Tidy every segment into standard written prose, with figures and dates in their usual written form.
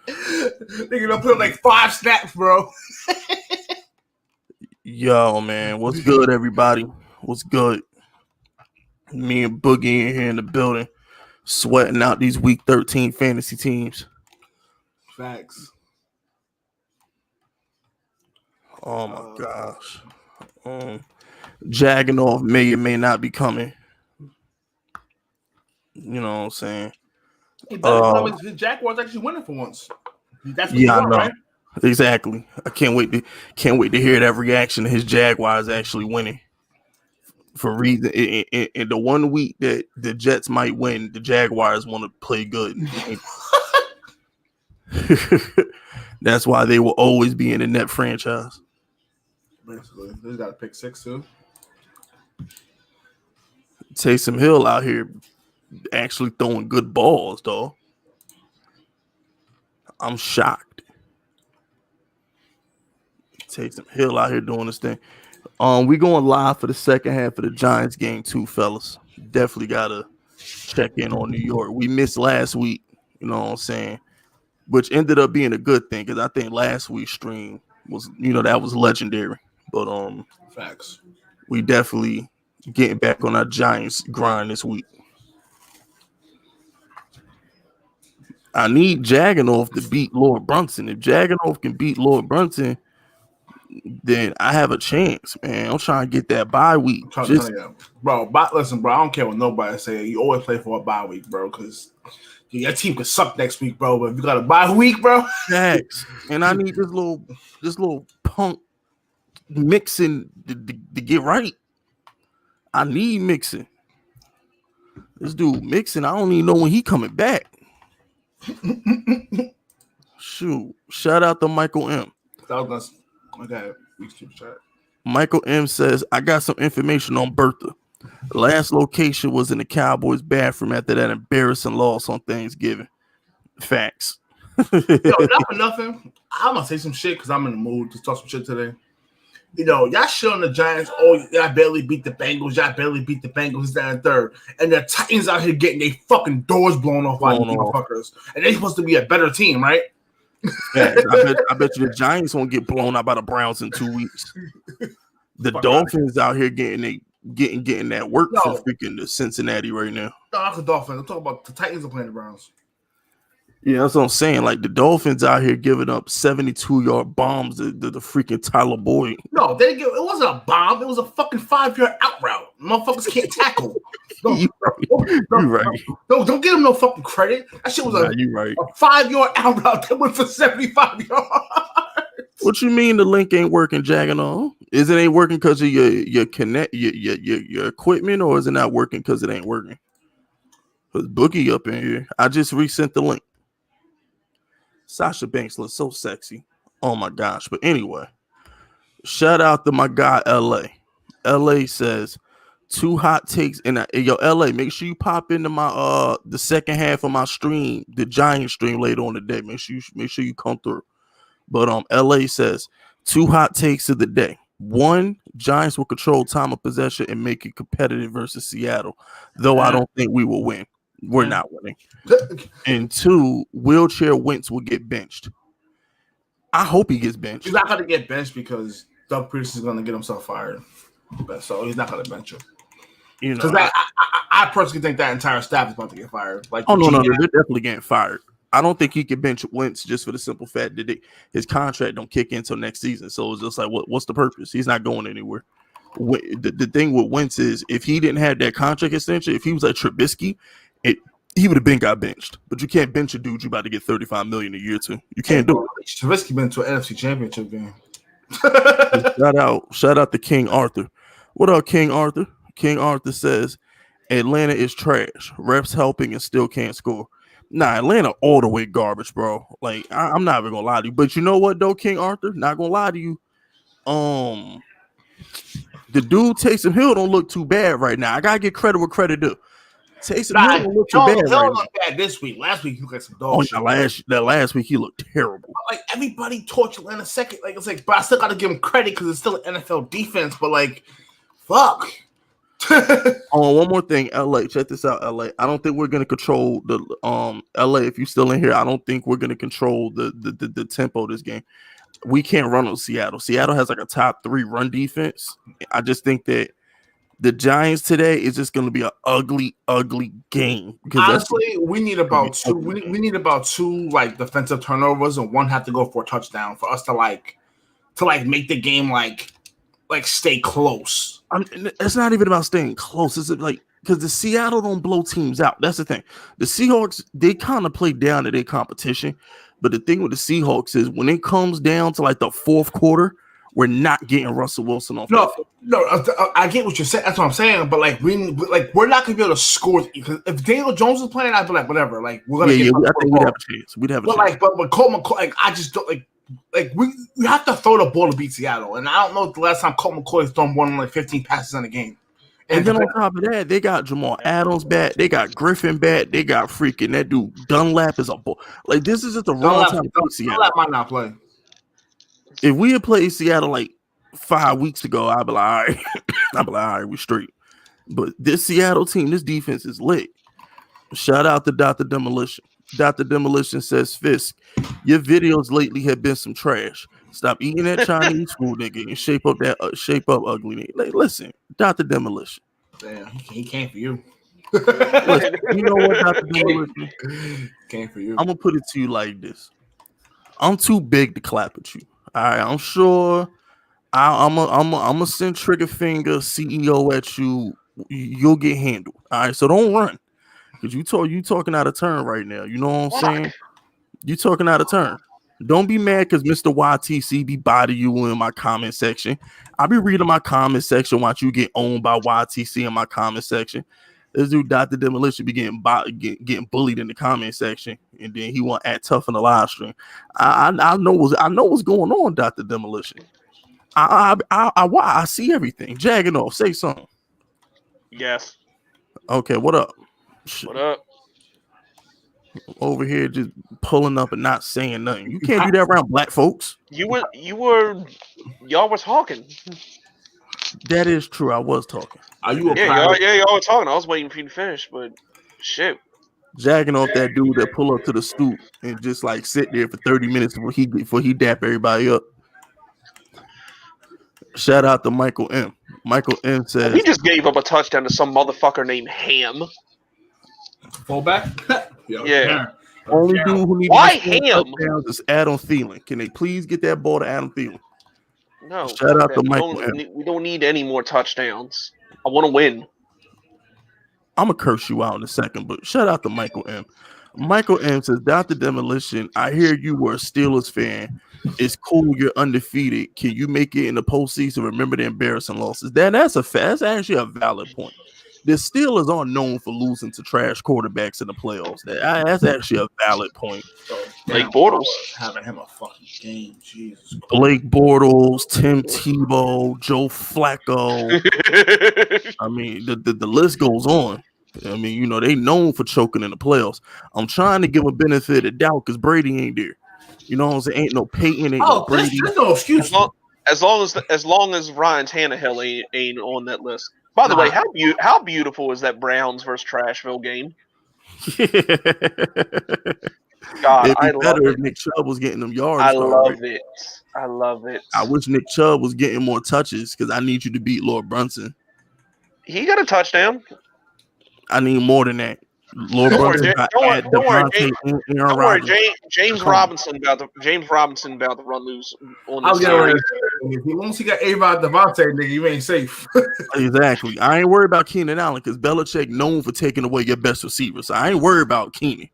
Nigga, don't put like 5 snaps, bro. Yo, man, what's good, everybody? What's good? Me and Boogie in here in the building, sweating out these Week 13 fantasy teams. Facts. Oh my gosh. Jagging off may or may not be coming. You know what I'm saying? Hey, the Jaguars actually winning for once. That's what yeah, you want, I know. Right? Exactly. I can't wait to hear that reaction to his Jaguars actually winning. For reason in the 1 week that the Jets might win, the Jaguars want to play good. That's why they will always be in the net franchise. Basically, they got to pick 6 too. Taysom Hill out here actually throwing good balls, though. I'm shocked. Taysom Hill out here doing this thing. We going live for the second half of the Giants game too, fellas. Definitely gotta check in on New York. We missed last week, you know what I'm saying, which ended up being a good thing because I think last week's stream was, that was legendary. But facts. We definitely getting back on our Giants grind this week. I need Jagganoff to beat Lord Brunson. If Jagganoff can beat Lord Brunson, then I have a chance, man. I'm trying to get that bye week. Bro, listen, bro, I don't care what nobody say. You always play for a bye week, bro, because your team could suck next week, bro. But if you got a bye week, bro. Facts. And I need this little punk Mixon to get right. I need Mixon. This dude Mixon, I don't even know when he coming back. Shoot. Shout out to Michael M. Okay. Michael M says, I got some information on Bertha. Last location was in the Cowboys bathroom after that embarrassing loss on Thanksgiving. Facts. Yo, not for nothing. I'm gonna say some shit because I'm in the mood to talk some shit today. Y'all shit on the Giants. Oh, y'all barely beat the Bengals. This, that, and third. And the Titans out here getting their fucking doors blown off by these motherfuckers. And they're supposed to be a better team, right? Yeah, I bet you the Giants won't get blown out by the Browns in 2 weeks. The Dolphins out here getting that work from freaking the Cincinnati right now. No, not the Dolphins. I'm talking about the Titans are playing the Browns. Yeah, that's what I'm saying. Like the Dolphins out here giving up 72-yard bombs to the freaking Tyler Boyd. No, it wasn't a bomb. It was a fucking 5-yard out route. Motherfuckers can't tackle. You're right. Don't give him no fucking credit. That shit was a 5-yard out route that went for 75 yards. What you mean the link ain't working, Jaggano? Is it ain't working because of your equipment, or is it not working because it ain't working? Because Boogie up in here. I just resent the link. Sasha Banks looks so sexy. Oh my gosh. But anyway, shout out to my guy LA. LA says 2 hot takes in LA. Make sure you pop into my the second half of my stream, the Giant stream later on today. Make sure you come through. But LA says 2 hot takes of the day. 1, Giants will control time of possession and make it competitive versus Seattle, though I don't think we will win. We're not winning. And 2, wheelchair Wentz will get benched. I hope he gets benched. He's not going to get benched because Doug Peterson is going to get himself fired. So he's not going to bench him. Because I personally think that entire staff is about to get fired. No, they're definitely getting fired. I don't think he can bench Wentz just for the simple fact that his contract don't kick in until next season. So it's just like, what's the purpose? He's not going anywhere. The thing with Wentz is if he didn't have that contract extension, if he was like Trubisky, he would have been got benched. But you can't bench a dude you about to get $35 million a year to. You can't do it. Trubisky been to an NFC Championship game. Shout out to King Arthur. What up, King Arthur? King Arthur says Atlanta is trash. Reps helping and still can't score. Nah, Atlanta all the way garbage, bro. Like I'm not even gonna lie to you. But you know what though, King Arthur? Not gonna lie to you. The dude Taysom Hill don't look too bad right now. I gotta get credit where credit due. Taysom Hill don't look too bad right now. Bad this week. Last week he looked like some dog shit. Last week he looked terrible. Like everybody torched Atlanta second. Like it's like, but I still gotta give him credit because it's still an NFL defense. But like, fuck. One more thing, LA. Check this out, LA. I don't think we're gonna control the LA. If you're still in here, I don't think we're gonna control the tempo of this game. We can't run on Seattle. Seattle has like a top 3 run defense. I just think that the Giants today is just going to be an ugly, ugly game. Honestly, we need about 2. We need about 2 like defensive turnovers, and 1 have to go for a touchdown for us to make the game like stay close. It's not even about staying close. It's like because the Seattle don't blow teams out. That's the thing. The Seahawks, they kind of play down to their competition. But the thing with the Seahawks is when it comes down to like the fourth quarter, we're not getting Russell Wilson off. No, I get what you're saying. That's what I'm saying. But we're not gonna be able to score because if Daniel Jones is playing, I'd be like, whatever. Like we're gonna. Yeah, I think we'd have a chance. We'd have a chance. But with Colt McCoy, I just don't we have to throw the ball to beat Seattle, and I don't know the last time Colt McCoy has thrown more than 15 passes in a game. And then on top of that, they got Jamal Adams back. They got Griffin back. They got freaking that dude Dunlap is a ball. Like this is just the wrong time to play Seattle. Dunlap might not play. If we had played Seattle like 5 weeks ago, I'd be like, all right, we straight. But this Seattle team, this defense is lit. Shout out to Dr. Demolition. Dr. Demolition says, Fisk, your videos lately have been some trash. Stop eating that Chinese food, nigga, and shape up ugly nigga. Like, listen, Dr. Demolition. Damn, he came for you. Listen, you know what, Dr. Demolition? Came for you. I'm gonna put it to you like this. I'm too big to clap at you. All right, I'm sure I'm gonna send trigger finger CEO at you. You'll get handled. All right, so don't run. Because you talking out of turn right now. You know what I'm saying? You talking out of turn. Don't be mad because Mr. YTC be bothering you in my comment section. I'll be reading my comment section once you get owned by YTC in my comment section. This dude, Dr. Demolition, be getting bullied in the comment section, and then he want to act tough in the live stream. I know what's going on, Dr. Demolition. I see everything. Jagging off, say something. Yes. Okay, what up? What up? Over here just pulling up and not saying nothing. You can't do that around black folks. Y'all were talking. That is true. I was talking. Are you y'all were talking. I was waiting for you to finish, but shit. Jagging off that dude that pull up to the stoop and just like sit there for 30 minutes before he dap everybody up. Shout out to Michael M. Michael M says he just gave up a touchdown to some motherfucker named Ham. Fullback? Yeah. Only dude who needs why Ham is Adam Thielen. Can they please get that ball to Adam Thielen? No. Shout out to Michael M. We don't need any more touchdowns. I want to win. I'm gonna curse you out in a second, but shout out to Michael M. Michael M says, Dr. Demolition, I hear you were a Steelers fan. It's cool you're undefeated. Can you make it in the postseason? Remember the embarrassing losses. That's actually a valid point. The Steelers aren't known for losing to trash quarterbacks in the playoffs. That's actually a valid point. Blake Bortles having him a fucking game. Jesus. Blake Bortles, Tim Tebow, Joe Flacco. I mean, the list goes on. I mean, you know, they known for choking in the playoffs. I'm trying to give a benefit of doubt because Brady ain't there. You know what I'm saying? Ain't no Peyton, ain't no Brady. There's no excuse. As long as Ryan Tannehill ain't on that list. By the way, how beautiful is that Browns versus Trashville game? God, it'd be better if Nick Chubb was getting them yards. I love it. I wish Nick Chubb was getting more touches because I need you to beat Lord Brunson. He got a touchdown. I need more than that. Lord Brunson. Don't worry, James Robinson about to run loose on this series. Once he got A-Rod Devontae, nigga, you ain't safe. Exactly. I ain't worried about Keenan Allen because Belichick known for taking away your best receivers. So I ain't worried about Keenan.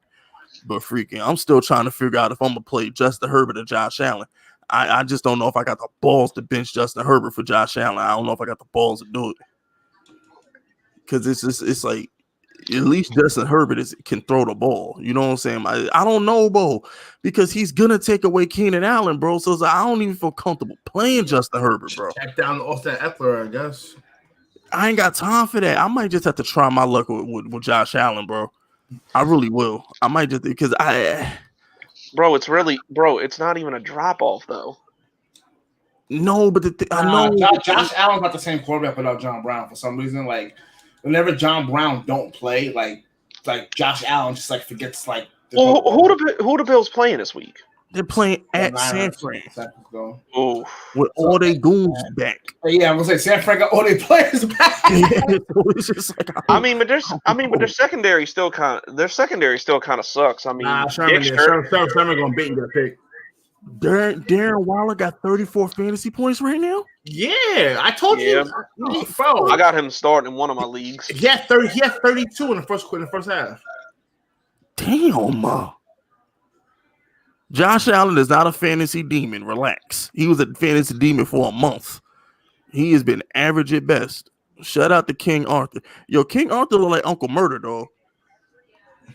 But freaking, I'm still trying to figure out if I'm gonna play Justin Herbert or Josh Allen. I just don't know if I got the balls to bench Justin Herbert for Josh Allen. I don't know if I got the balls to do it. Because it's like at least Justin Herbert can throw the ball. You know what I'm saying? I don't know, bro, because he's gonna take away Keenan Allen, bro. So I don't even feel comfortable playing Justin Herbert, bro. Check down Austin Eckler, I guess. I ain't got time for that. I might just have to try my luck with Josh Allen, bro. I really will. I might just because it's not even a drop off though. No, but I know Josh Allen's not the same quarterback without John Brown for some reason. Like whenever John Brown don't play, like Josh Allen just like forgets like. Who the Bills playing this week? They're playing at San Fran. Oh, with all their goons back. Yeah, I'm gonna say San Fran got all their players back. It's just like, but their secondary still kind of sucks. I mean, Sherman gonna beat and get a pick. Darren Waller got 34 fantasy points right now. Yeah, I told you, bro. I got him starting in one of my leagues. He had 32 in the first half. Damn. Josh Allen is not a fantasy demon. Relax. He was a fantasy demon for a month. He has been average at best. Shout out to King Arthur. Yo, King Arthur look like Uncle Murder, dog.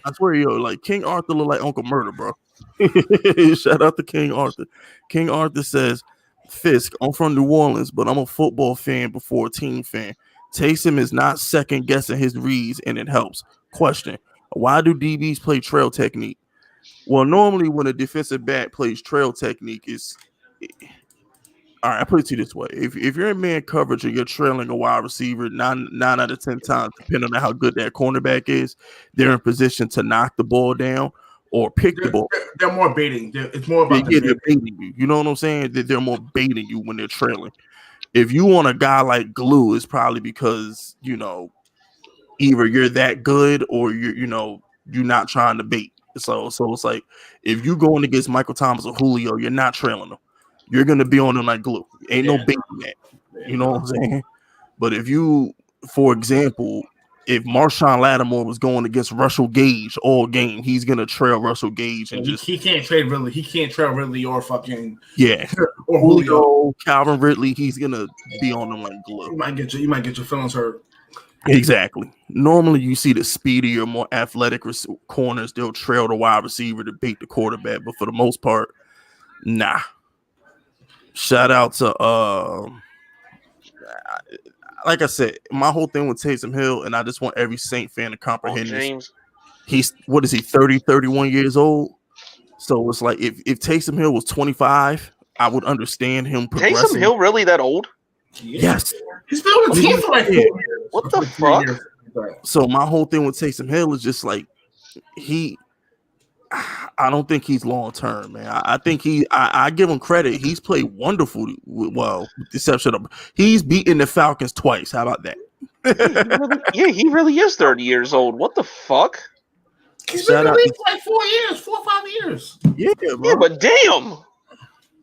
I swear, like King Arthur look like Uncle Murder, bro. Shout out to King Arthur. King Arthur says, Fisk, I'm from New Orleans, but I'm a football fan before a team fan. Taysom is not second guessing his reads, and it helps. Question: why do DBs play trail technique? Well, normally when a defensive back plays trail technique, all right. I put it to you this way: if you're in man coverage and you're trailing a wide receiver, nine out of 10 times, depending on how good that cornerback is, they're in position to knock the ball down or pick the ball. They're more baiting. It's more about they're baiting you. You know what I'm saying? They're more baiting you when they're trailing. If you want a guy like Glue, it's probably because either you're that good or you're not trying to bait. So it's like if you going against Michael Thomas or Julio, you're not trailing them. You're gonna be on them like glue. Ain't no baiting that. You know what I'm saying? But if you, for example, if Marshawn Lattimore was going against Russell Gage all game, he's gonna trail Russell Gage and he can't trail Ridley. He can't trail Ridley or fucking or Julio, Calvin Ridley. He's gonna be on them like glue. You might get your feelings hurt. Exactly. Normally, you see the speedier, more athletic corners. They'll trail the wide receiver to bait the quarterback, but for the most part, nah. Shout out to like I said, my whole thing with Taysom Hill, and I just want every Saint fan to comprehend this. He's 30, 31 years old. So it's like if Taysom Hill was 25, I would understand him progressing. Taysom Hill really that old? Yes. He's been on the team for like 4 years. What the fuck? So my whole thing with Taysom Hill is just like I don't think he's long term, man. I think I give him credit. He's played wonderful. Well, exception of he's beaten the Falcons twice. How about that? He really is 30 years old. What the fuck? He's been in the league for like 4 years, 4 or 5 years. Yeah, bro. Yeah, but damn.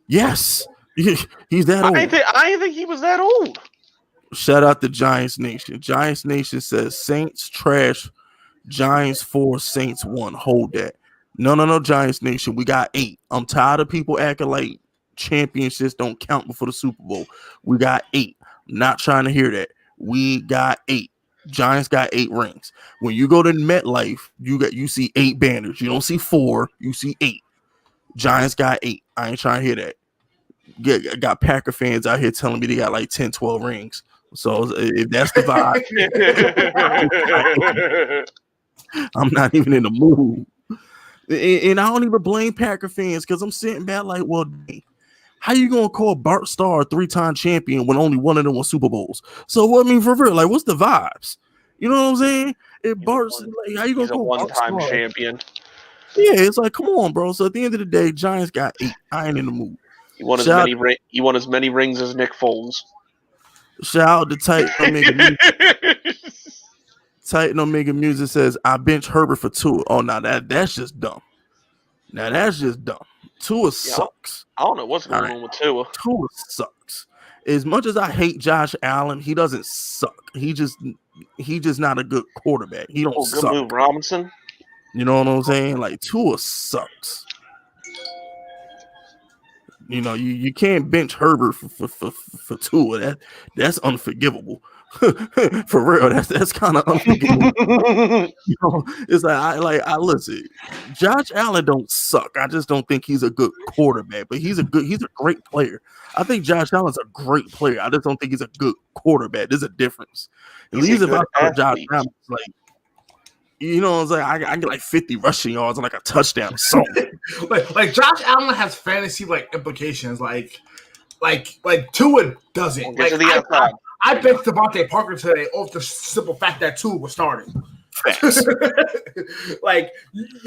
Yes, he's that old. I didn't think he was that old. Shout out to Giants Nation. Giants Nation says Saints trash, Giants 4, Saints 1. Hold that. No, Giants Nation. We got 8. I'm tired of people acting like championships don't count before the Super Bowl. We got 8. I'm not trying to hear that. We got 8. Giants got 8 rings. When you go to MetLife, you see 8 banners. You don't see 4. You see 8. Giants got 8. I ain't trying to hear that. I got Packer fans out here telling me they got like 10, 12 rings. So if that's the vibe, I'm not even in the mood. And I don't even blame Packer fans because I'm sitting back like, well, how you gonna call Bart Starr a 3-time champion when only one of them was Super Bowls? So I mean, for real, like, what's the vibes? You know what I'm saying? If Bart's like, how you gonna call Bart one-time champion? Yeah, it's like, come on, bro. So at the end of the day, Giants got 8. I ain't in the mood. You want as many rings as Nick Foles. Shout out to Titan Omega Music. Titan Omega Music says, I bench Herbert for Tua. Oh, now that's just dumb. Now that's just dumb. Tua sucks. I don't know what's going on with Tua. Tua sucks. As much as I hate Josh Allen, he doesn't suck. He just not a good quarterback. He don't suck. Good move, Robinson. You know what I'm saying? Like, Tua sucks. You know, you can't bench Herbert for Tua. That's unforgivable. For real, that's kind of unforgivable. You know, it's like I listen. Josh Allen don't suck. I just don't think he's a good quarterback, but he's a great player. I think Josh Allen's a great player. I just don't think he's a good quarterback. There's a difference. At least if I thought Josh Allen, like, you know what I'm saying? I get like 50 rushing yards and like a touchdown or something. like Josh Allen has fantasy like implications. Like Like Tua doesn't. Get to Like, the outside. I benched Devontae Parker today off the simple fact that Tua was starting. Like,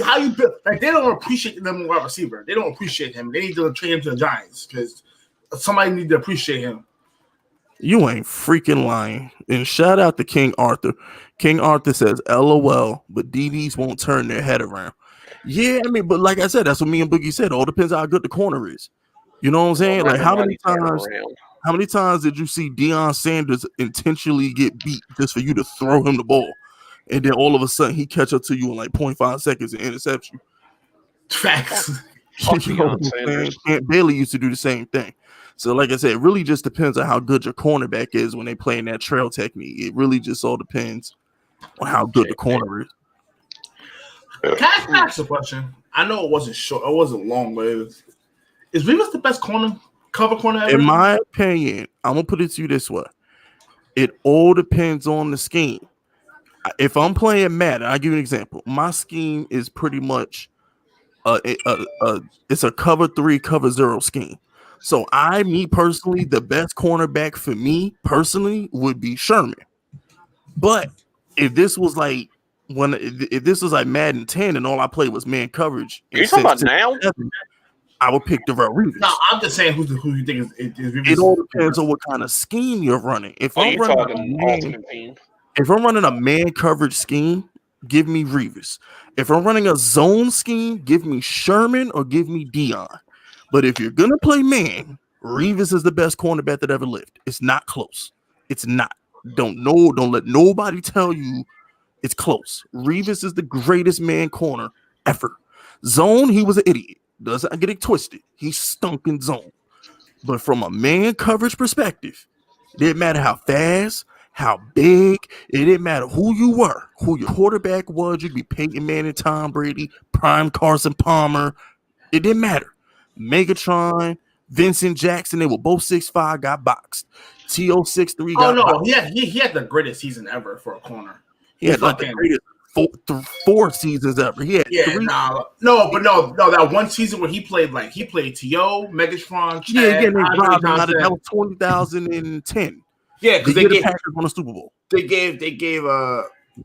how you build? Like, they don't appreciate the number one wide receiver. They don't appreciate him. They need to trade him to the Giants because somebody need to appreciate him. You ain't freaking lying. And shout out to King Arthur. King Arthur says, LOL, but DBs won't turn their head around. Yeah, I mean, but like I said, that's what me and Boogie said. All depends how good the corner is. You know what I'm saying? Like, how many times did you see Deion Sanders intentionally get beat just for you to throw him the ball? And then all of a sudden he catch up to you in like 0.5 seconds and intercept you. Facts. You know what I'm saying? Aunt Bailey used to do the same thing. So like I said, it really just depends on how good your cornerback is when they play in that trail technique. It really just all depends on how good the corner is. Can I ask a question? I know it wasn't short, it wasn't long, but is Rivas the best cover corner ever? In my opinion, I'm gonna put it to you this way. It all depends on the scheme. If I'm playing Madden, I'll give you an example. My scheme is pretty much it's a cover 3, cover 0 scheme. So me personally, the best cornerback for me personally would be Sherman. But if this was like Madden 10 and all I played was man coverage, are you talking about now? I would pick Darrell Reeves. No, I'm just saying who you think is Reeves. It all depends on what kind of scheme you're running. If I'm running a man coverage scheme, give me Reeves. If I'm running a zone scheme, give me Sherman or give me Dion. But if you're gonna play man, Reeves is the best cornerback that ever lived. It's not close. It's not. Don't let nobody tell you it's close. Reeves is the greatest man corner ever. Zone, he was an idiot. Doesn't get it twisted. He stunk in zone. But from a man coverage perspective, it didn't matter how fast, how big, it didn't matter who you were, who your quarterback was. You'd be Peyton Manning, Tom Brady, prime Carson Palmer. It didn't matter. Megatron, Vincent Jackson, they were both 6'5", got boxed. T.O. 6'3" got boxed. He had the greatest season ever for a corner. He had like the greatest four seasons ever. He had three. That one season where he played T.O., Megatron, Chad, they robbed him out of that was 2010. Yeah, because they gave Packers on the Super Bowl. They gave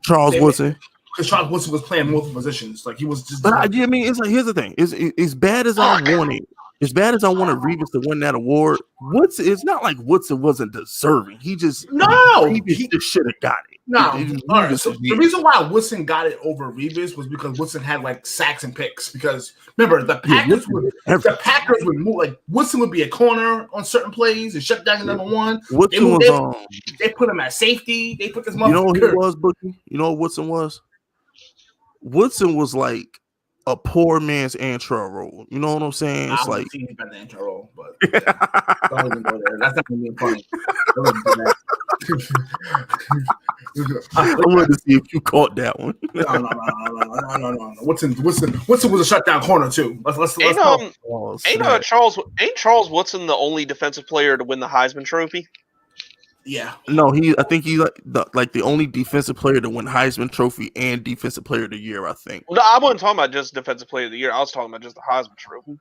Charles Woodson. Because Charles Woodson was playing multiple positions, like he was just. But it's like, here's the thing: as bad as I wanted Reeves to win that award, it's not like Woodson wasn't deserving. He just he just should have got it. The reason why Woodson got it over Reeves was because Woodson had like sacks and picks. Because remember, the Packers would move, like Woodson would be a corner on certain plays and shut down the number one. They put him at safety. They put this motherfucker. You know what he was, Bookie? You know what Woodson was? Woodson was like a poor man's Antrell Roll. You know what I'm saying? It's like the Antrell Roll, but don't even go there. That's not gonna be funny. I wanted to see if you caught that one. No. Woodson was a shutdown corner too. Let's ain't Charles Woodson the only defensive player to win the Heisman Trophy? Yeah. No, I think he's like the only defensive player to win Heisman Trophy and Defensive Player of the Year, I think. No, I wasn't talking about just Defensive Player of the Year. I was talking about just the Heisman Trophy.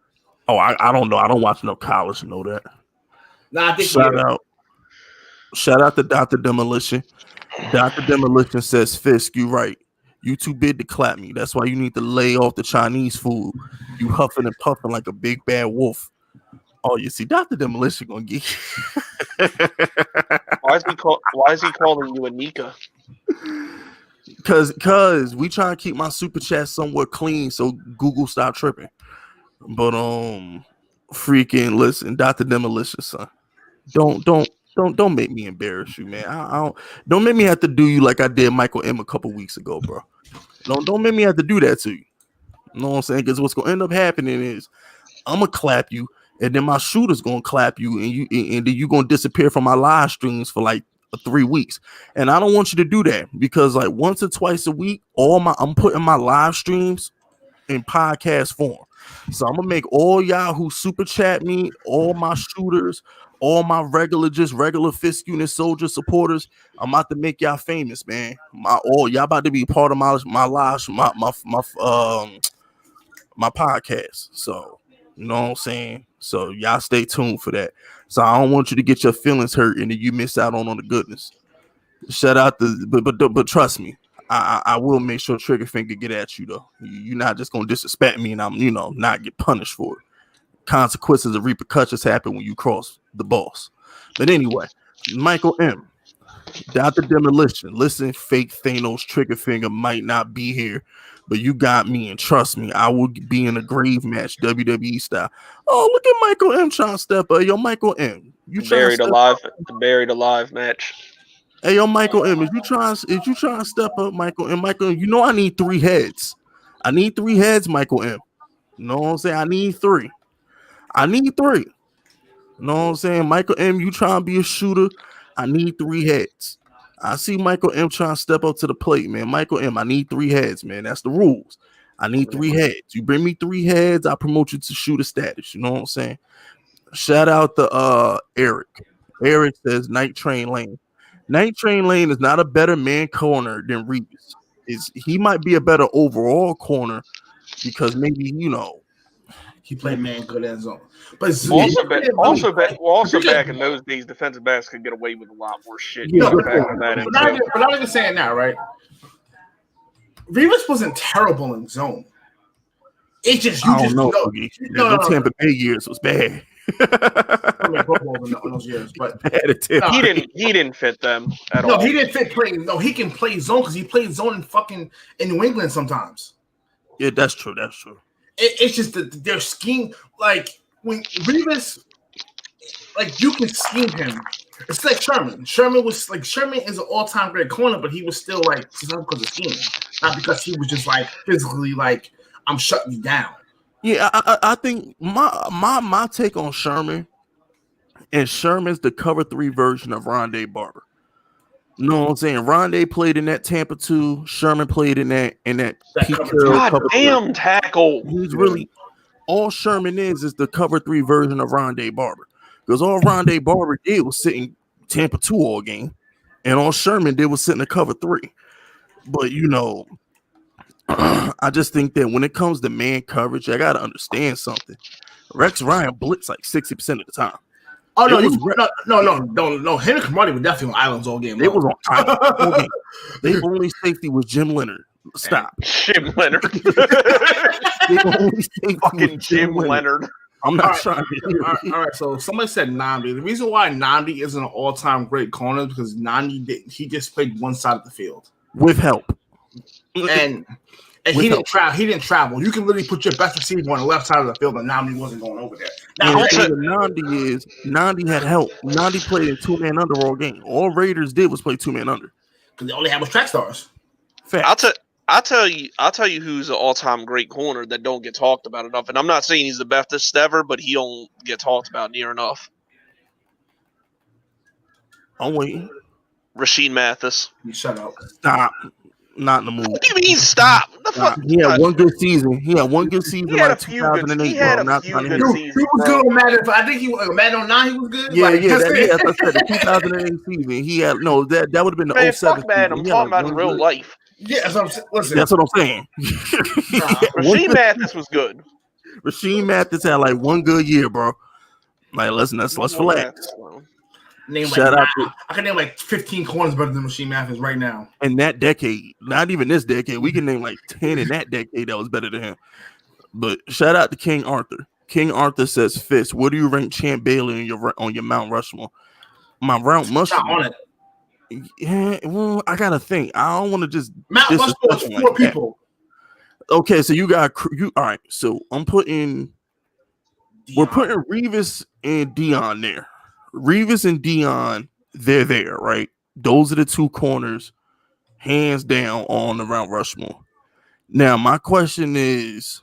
Oh, I don't know. I don't watch no college to know that. Nah, I think Shout out to Dr. Demolition. Dr. Demolition says, Fisk, you right. You too big to clap me. That's why you need to lay off the Chinese food. You huffing and puffing like a big bad wolf. Oh, you see, Dr. Demolition gonna get you. Why is he calling you a Nika? Cause we try to keep my super chat somewhat clean so Google stop tripping. But freaking listen, Dr. Demolition, son. Don't make me embarrass you, man. Don't make me have to do you like I did Michael M a couple weeks ago, bro. Don't make me have to do that to you. You know what I'm saying? Because what's gonna end up happening is I'm gonna clap you, and then my shooter's gonna clap you, and then you gonna disappear from my live streams for like 3 weeks. And I don't want you to do that because like once or twice a week, I'm putting my live streams in podcast form. So I'm gonna make all y'all who super chat me, all my shooters, all my regular Fisk Unit soldier supporters, I'm about to make y'all famous, man. Y'all about to be part of my live, my podcast. So You know what I'm saying? So y'all stay tuned for that. So I don't want you to get your feelings hurt and then you miss out on the goodness. Shout out but trust me, I will make sure trigger finger get at you though. You're not just gonna disrespect me and I'm not get punished for it. Consequences and repercussions happen when you cross the boss. But anyway, Michael M. Dr. Demolition. Listen, fake Thanos trigger finger might not be here, but you got me, and trust me, I will be in a grave match, WWE style. Oh, look at Michael M trying to step up. Yo, Michael M. You buried alive match. Hey, yo, Michael M. Is you trying to step up, Michael M? Michael M, I need 3 heads. I need 3 heads, Michael M. You know what I'm saying? I need 3. You know what I'm saying? Michael M, you trying to be a shooter. I need 3 heads. I see Michael M trying to step up to the plate, man. Michael M, I need 3 heads, man. That's the rules. I need 3 heads. You bring me 3 heads, I promote you to shooter status. You know what I'm saying? Shout out to Eric. Eric says Night Train Lane. Night Train Lane is not a better man corner than Reeves. He might be a better overall corner because maybe he played man good at zone. But also back in those days, defensive backs could get away with a lot more shit. Yeah, but not even saying that, right? Reeves wasn't terrible in zone. It just I don't know. No, Tampa Bay years was bad. Those years, but he didn't fit them at all. No, he didn't fit playing. No, he can play zone because he played zone in New England sometimes. Yeah, that's true. It's just their scheme. Like when Reeves, like you can scheme him. It's like Sherman. Sherman is an all-time great corner, but he was still like not because of scheming, not because he was just like physically like I'm shutting you down. Yeah, I think my take on Sherman, and Sherman's the cover 3 version of Rondé Barber. You know what I'm saying? Rondé played in that Tampa 2. Sherman played in that Pete Carroll cover 3. Tackle. He's really all Sherman is the cover 3 version of Rondé Barber. Because all Rondé Barber did was sit in Tampa 2 all game, and all Sherman did was sit in the cover 3. But I just think that when it comes to man coverage, I gotta understand something. Rex Ryan blitzed like 60% of the time. Oh no, no. Him and Kamari were definitely on islands all game. They was on islands all game. Their only safety was Jim Leonard. Stop. Jim Leonard. Fucking Jim Leonard. I'm not trying to hear it. All right, so somebody said Namdi. The reason why Namdi isn't an all-time great corner is because he just played one side of the field. With help. And he didn't travel. He didn't travel. You can literally put your best receiver on the left side of the field, and Namdi wasn't going over there. Now, Namdi had help. Namdi played in 2-man under all game. All Raiders did was play 2-man under. Because they only had was track stars. Fact. I'll tell you who's an all-time great corner that don't get talked about enough. And I'm not saying he's the bestest ever, but he don't get talked about near enough. I'm waiting. Rasheed Mathis. You shut up. Stop. Not in the mood. What do you mean stop? He had one good season. He had one good season like 2008. He had a few good seasons. He was good on Madden. I think he was Madden 09. He was good. Yeah, as I said, the 2008 season. He had that would have been the 07. Fuck Madden. I'm talking about in real life. Yeah, listen. That's what I'm saying. Rasheed Mathis was good. Rasheed Mathis had like one good year, bro. Like, let's relax. I can name like 15 corners better than Rasheed Mathis right now. In that decade, not even this decade, we can name like 10 in that decade that was better than him. But shout out to King Arthur. King Arthur says, Fitz, what do you rank Champ Bailey on your Mount Rushmore? My Mount Rushmore. On it. Yeah, well, I gotta think. I don't want to just Mount Rushmore is 4 people. Okay, so you all right. So we're putting Revis and Dion there. Revis and Dion, they're there, right? Those are the 2 corners, hands down, on the Mount Rushmore. Now, my question is,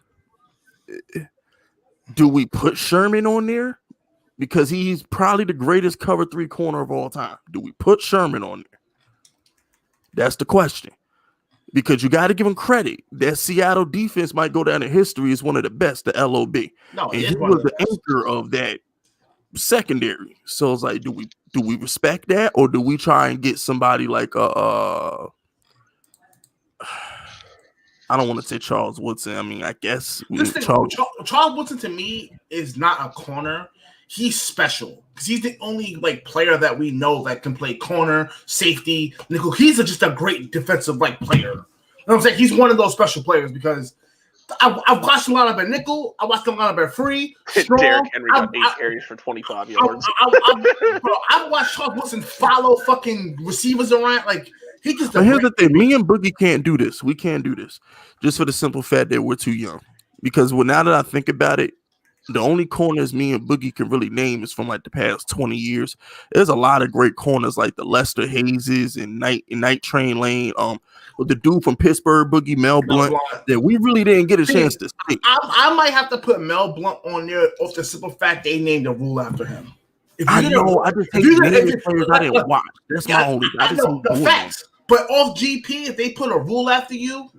do we put Sherman on there? Because he's probably the greatest cover 3 corner of all time. Do we put Sherman on there? That's the question. Because you got to give him credit. That Seattle defense might go down in history as one of the best, the LOB. No, and he was the anchor of that secondary. So it's like, do we respect that, or do we try and get somebody like I don't want to say Charles Woodson. I mean, I guess Charles Woodson to me is not a corner. He's special because he's the only like player that we know that can play corner, safety, nickel. He's just a great defensive like player. You know what I'm saying? He's one of those special players because I've watched a lot of a nickel. I watched a lot of a free. Strong. Derrick Henry got 8 carries for 25 yards. I've watched Charles Wilson follow fucking receivers around. Like, he just. But here's the thing: me and Boogie can't do this. We can't do this just for the simple fact that we're too young. Because now that I think about it, the only corners me and Boogie can really name is from like the past 20 years. There's a lot of great corners like the Lester Hayes and Night Train Lane. With the dude from Pittsburgh, Boogie Mel Blount, that we really didn't get a chance to see. I might have to put Mel Blount on there off the simple fact they named a rule after him. I know. I just hate naming players I didn't watch. That's my only. I know the facts. But off GP, if they put a rule after you.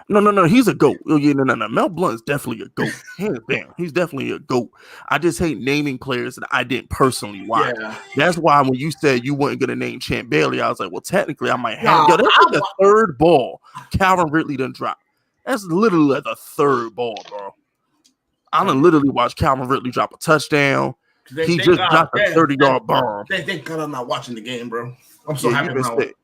No. He's a GOAT. Oh, yeah, no. Mel Blount is definitely a GOAT. Hands down. He's definitely a GOAT. I just hate naming players that I didn't personally watch. Yeah. That's why when you said you weren't going to name Champ Bailey, I was like, well, technically, I might have. Yo, that's like the third ball Calvin Ridley done dropped. That's literally like the third ball, bro. I done literally watched Calvin Ridley drop a touchdown. He just dropped a 30-yard bomb. Thank God I'm not watching the game, bro. I'm so happy about it.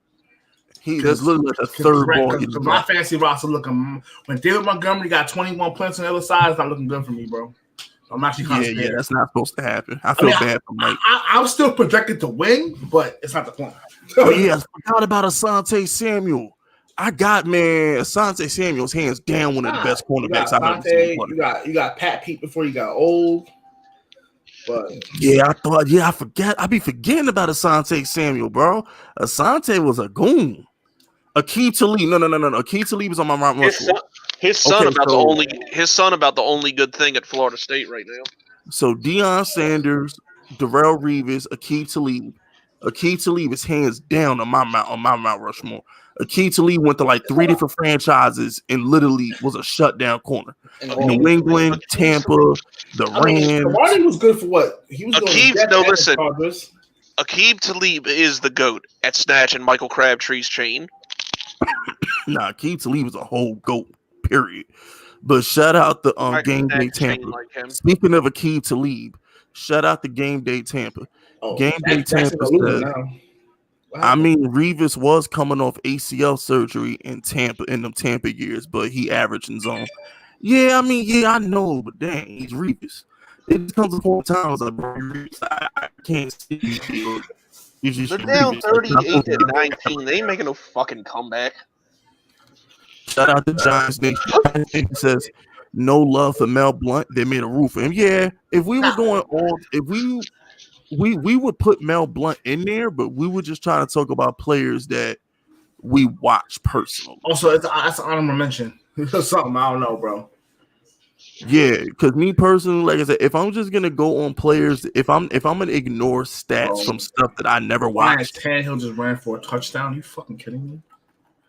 He just literally like the third ball. My fantasy roster looking when David Montgomery got 21 points on the other side, it's not looking good for me, bro. I'm actually kind of scared. Yeah, that's not supposed to happen. I feel bad for Mike. I'm still projected to win, but it's not the point. Oh yeah, I forgot about Asante Samuel. Asante Samuel's hands down one of the best cornerbacks I've ever seen. You got Pat Pete before you got old. But I forget. I be forgetting about Asante Samuel, bro. Asante was a goon. Akeem Talib. No. Akeem Talib is on my Mount Rushmore. His son about the only good thing at Florida State right now. So Deion Sanders, Darrell Reeves, Akeem Talib. Akeem Talib is hands down on my Mount Rushmore. Akeem Talib went to like 3 different franchises and literally was a shutdown corner. New England, Tampa, the Rams. Ronnie was good for what? He was listen. Akeem Talib is the GOAT at snatching Michael Crabtree's chain. Nah, Akeem Talib is a whole GOAT, period. But shout out the Game Day Tampa. Like speaking of Akeem Talib, shout out the Game Day Tampa. Game Day Tampa said, I mean, Revis was coming off ACL surgery in them Tampa years, but he averaged in zone. Yeah, I know, but dang, he's Revis. It comes to point times like, bro, I can't see you. They're down 38-19. They ain't making no fucking comeback. Shout out to Giants Nation. He says, no love for Mel Blount. They made a roof for him. Yeah, if we were going on, if we would put Mel Blount in there, but we were just trying to talk about players that we watch personally. Also, that's an honorable mention. Something I don't know, bro. Yeah, because me personally, like I said, if I'm just gonna go on players, if I'm gonna ignore stats from stuff that I never watched. Ryan Tannehill just ran for a touchdown. You fucking kidding me?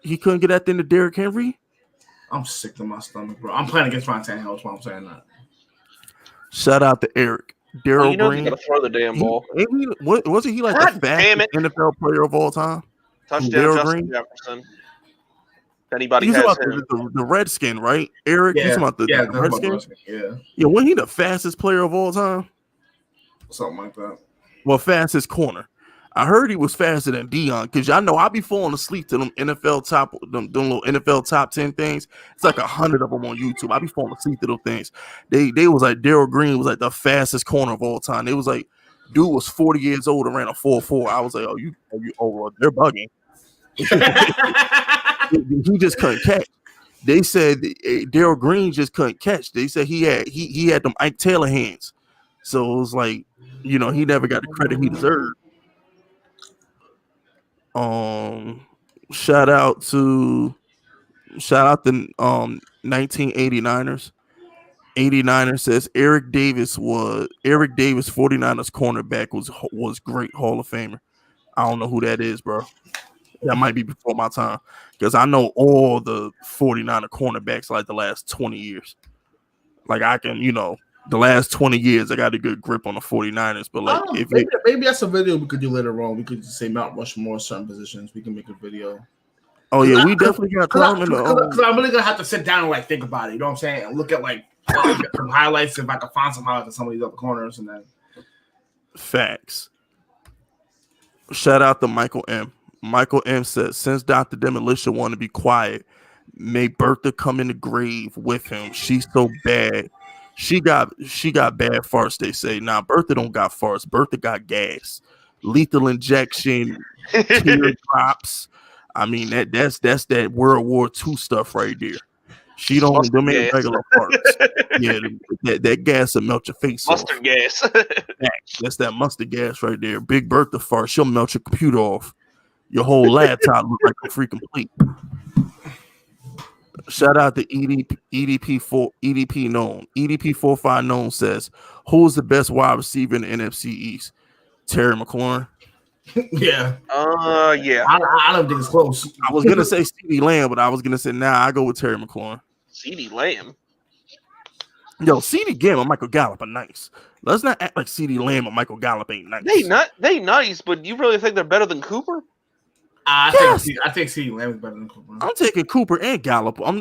He couldn't get that thing to Derrick Henry. I'm sick to my stomach, bro. I'm playing against Ryan Tannehill. That's why I'm saying that. Shout out to Eric. Daryl Green. You gotta throw the damn ball. Wasn't he like the fastest NFL player of all time? Touchdown, Justin Jefferson. Anybody he's has about the Redskin, right? Eric, he's about the Redskin. Yeah, wasn't he the fastest player of all time? Something like that. Well, fastest corner. I heard he was faster than Deion because y'all know I be falling asleep to them little NFL top 10 things. It's like 100 of them on YouTube. I be falling asleep to those things. They was like Daryl Green was like the fastest corner of all time. It was like dude was 40 years old and ran a 4.4. I was like, they're bugging. He just couldn't catch. They said Daryl Green just couldn't catch. They said he had them Ike Taylor hands. So it was like, he never got the credit he deserved. Shout out the 1989ers. 89er says Eric Davis 49ers cornerback was great Hall of Famer. I don't know who that is, bro. That might be before my time because I know all the 49er cornerbacks like the last 20 years. Like I can, the last 20 years I got a good grip on the 49ers. But like, maybe that's a video we could do later on. We could just say Mount Rushmore certain positions. We can make a video. Oh yeah, we definitely got time. Because I'm really gonna have to sit down and like think about it. You know what I'm saying? And look at like Some highlights if I can find some highlights of some of these other corners and then. Facts. Shout out to Michael M. Michael M says, since Dr. Demolition want to be quiet, may Bertha come in the grave with him. She's so bad. She got bad farts, they say. Nah, Bertha don't got farts. Bertha got gas. Lethal injection, tear drops. I mean, that's that World War II stuff right there. She don't them ain't regular farts. Yeah, that gas will melt your face mustard off. Gas. That's that mustard gas right there. Big Bertha fart, she'll melt your computer off. Your whole laptop look like a freaking plate. Shout out to EDP known. EDP45 known says, who's the best wide receiver in the NFC East? Terry McLaurin. Yeah. Yeah. I don't think it's close. I was gonna say CeeDee Lamb, but I was gonna say I go with Terry McLaurin. CeeDee Lamb. Yo, CeeDee Lamb and Michael Gallup are nice. Let's not act like CeeDee Lamb and Michael Gallup ain't nice. They nice, but you really think they're better than Cooper? I think CeeDee Lamb is better than Cooper. I'm taking Cooper and Gallup. I'm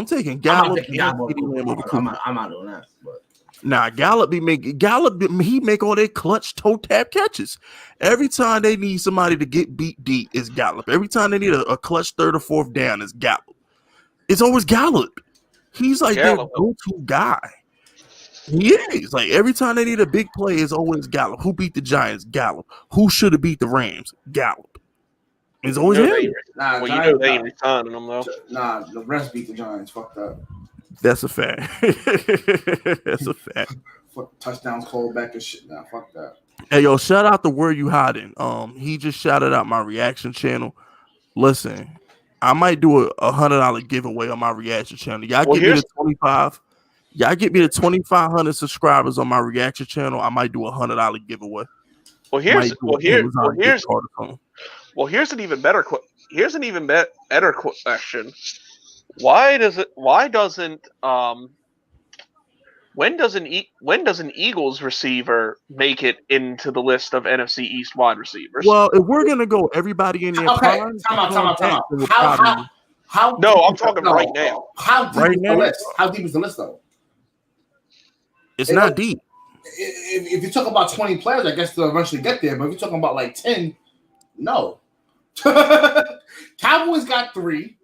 taking Gallup and CeeDee Lamb over Cooper. I'm not doing that. But nah, he make all their clutch toe tap catches. Every time they need somebody to get beat deep, it's Gallup. Every time they need a clutch third or fourth down, it's Gallup. It's always Gallup. He's like their go-to guy. He is. Like every time they need a big play, it's always Gallup. Who beat the Giants? Gallup. Who should have beat the Rams? Gallup. It's always him. They ain't resigning them though. Nah, the rest beat the Giants. Fuck that. That's a fact. That's a fact. Fuck touchdowns, called back and shit. Nah, fuck that. Hey yo, shout out to Where You Hiding. He just shouted out my reaction channel. Listen, I might do a $100 giveaway on my reaction channel. Y'all get me to 25. Y'all get me to 2,500 subscribers on my reaction channel. I might do a $100 giveaway. Here's an even better question. When does an Eagles receiver make it into the list of NFC East wide receivers? Well, if we're gonna go everybody in there, okay, time out. No, I'm talking right now. How deep is the list? How deep is the list though? It's not deep. If you talk about 20 players, I guess they'll eventually get there. But if you're talking about like 10, no. Cowboys got 3.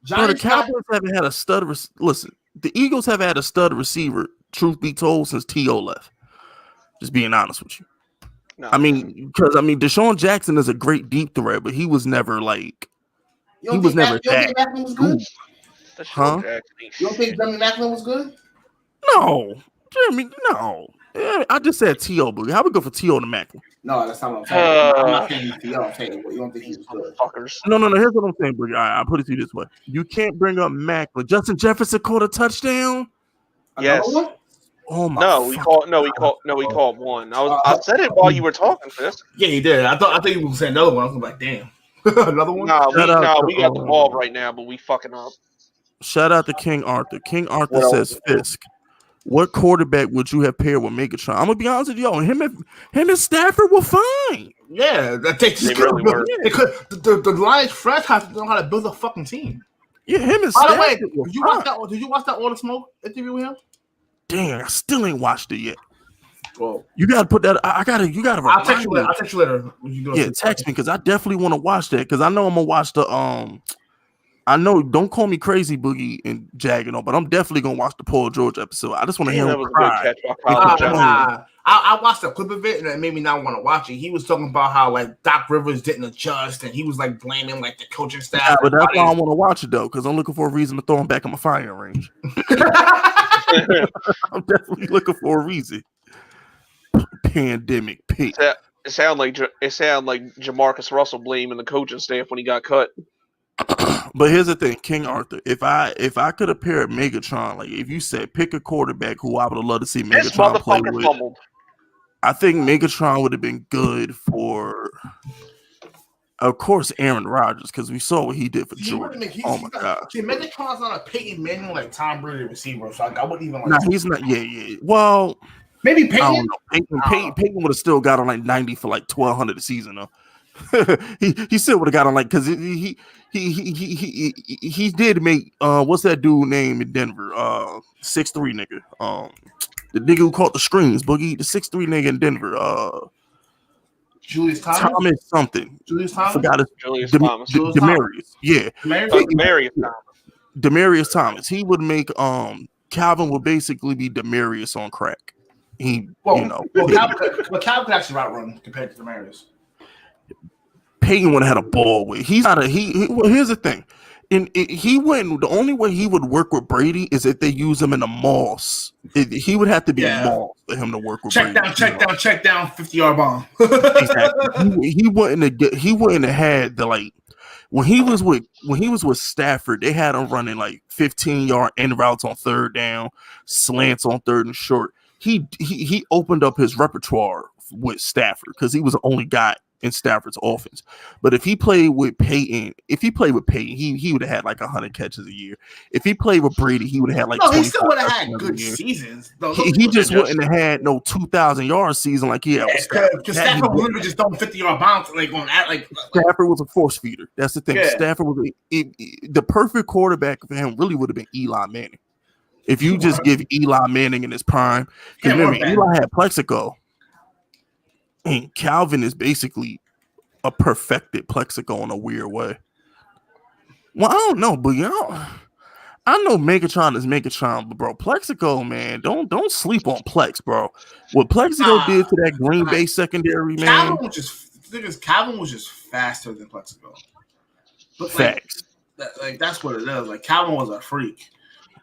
The Cowboys haven't had a stud. Listen, the Eagles have had a stud receiver, truth be told, since T.O. left. Just being honest with you. No. Deshaun Jackson is a great deep threat, but he was never like. He was never that. Macklin was good? Huh? You don't think Jeremy Macklin was good? No. Jeremy, no. Yeah, I just said T.O. Boogie. How we go for T.O. to Macklin? No, that's not what I'm saying. I'm not saying T.O. I'm saying you don't think he was good. No. Here's what I'm saying, Boogie. All right, I'll put it to you this way. You can't bring up Macklin. Justin Jefferson caught a touchdown? Yes. Oh my! He called one. I said it while you were talking, Fist. Yeah, he did. I thought you were saying another one. I was like, damn, another one. We got the ball right now, but we fucking up. Shout out to King Arthur. King Arthur says, Fisk, what quarterback would you have paired with Megatron? I'm gonna be honest with you, him and Stafford were fine. Yeah, that takes really were. The Lions franchise know how to build a fucking team. Yeah, him and By Stafford. the way, did you watch that All the Smoke interview with him? Damn, I still ain't watched it yet. Well, you gotta put that. You gotta. I'll text you later. Yeah, text me because I definitely want to watch that because I know I'm gonna watch the I know. Don't call me crazy, Boogie and Jagging, but I'm definitely gonna watch the Paul George episode. I just want to hear him cry. I watched a clip of it and it made me not want to watch it. He was talking about how like Doc Rivers didn't adjust and he was like blaming like the coaching staff. Yeah, but that's why I want to watch it though because I'm looking for a reason to throw him back in my firing range. I'm definitely looking for a reason. Pandemic Pete. It sounded like Jamarcus Russell blaming the coaching staff when he got cut. But here's the thing, King Arthur. If I could have paired Megatron, like if you said pick a quarterback who I would have loved to see Megatron play with, fumbled. I think Megatron would have been good for, of course, Aaron Rodgers because we saw what he did for Jordan. Oh my god! See, Megatron's not a Peyton Manning like Tom Brady receiver, so I wouldn't even. Like no, he's not. Yeah. Well, maybe Peyton. I don't know. Peyton would have still got on like 90 for like 1,200 a season though. he still would have got on like because he did make what's that dude name in Denver? 6'3" nigga. The nigga who caught the screens, Boogie, the 6'3" nigga in Denver. Julius Thomas? Thomas something. Julius Thomas? Forgot his Julius Thomas. Demarius. Yeah. Demarius Thomas. Demarius Thomas. He would make Calvin would basically be Demarius on crack. Calvin could actually route run compared to Demarius. Peyton would have had a ball with. He's not a well, here's the thing. He wouldn't. The only way he would work with Brady is if they use him in the Moss. He would have to be a Moss for him to work with. Check Brady. Check down, 50-yard bomb. Exactly. He wouldn't have had the like when he was with Stafford. They had him running like 15-yard end routes on third down, slants on third and short. He opened up his repertoire with Stafford because he was the only guy in Stafford's offense. But if he played with Peyton, he would have had like 100 catches a year. If he played with Brady, he would have had like. No, he still would have had good seasons. He just wouldn't have had no 2,000-yard season like he had. Because Stafford would just throwing 50-yard bombs Stafford was a force feeder. That's the thing. Yeah. Stafford was the perfect quarterback for him. Really would have been Eli Manning. If you just give Eli Manning in his prime, because remember Eli had Plexico. And Calvin is basically a perfected Plexico in a weird way. Well, I don't know, but I know Megatron is Megatron, but bro, Plexico, man, don't sleep on Plex, bro. What Plexico did to that Green Bay secondary, man. Calvin was just faster than Plexico. Facts. That's what it is. Like Calvin was a freak.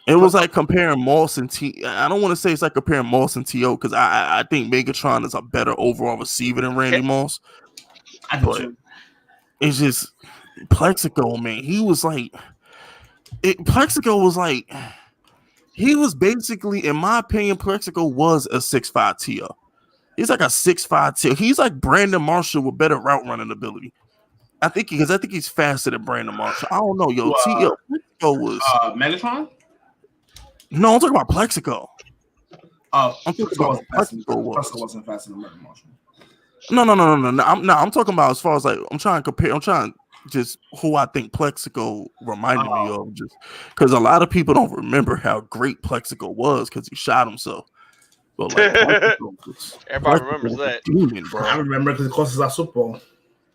It was like comparing Moss and T. I don't want to say it's like comparing Moss and T.O. because I think Megatron is a better overall receiver than Randy Moss. But it's just Plexico, man. He was like, Plexico was like, he was basically, in my opinion, Plexico was a 6'5" T.O. He's like a 6'5" T.O. He's like Brandon Marshall with better route running ability. I think he's faster than Brandon Marshall. I don't know, yo. T.O. Plexico was Megatron. No, I'm talking about Plexico. I'm talking about Plexico wasn't faster than Brandon Marshall. No. I'm talking about as far as like I'm trying to just who I think Plexico reminded me of, just because a lot of people don't remember how great Plexico was because he shot himself. But like, everybody remembers that. Demon, bro. I remember because it cost us our Super Bowl.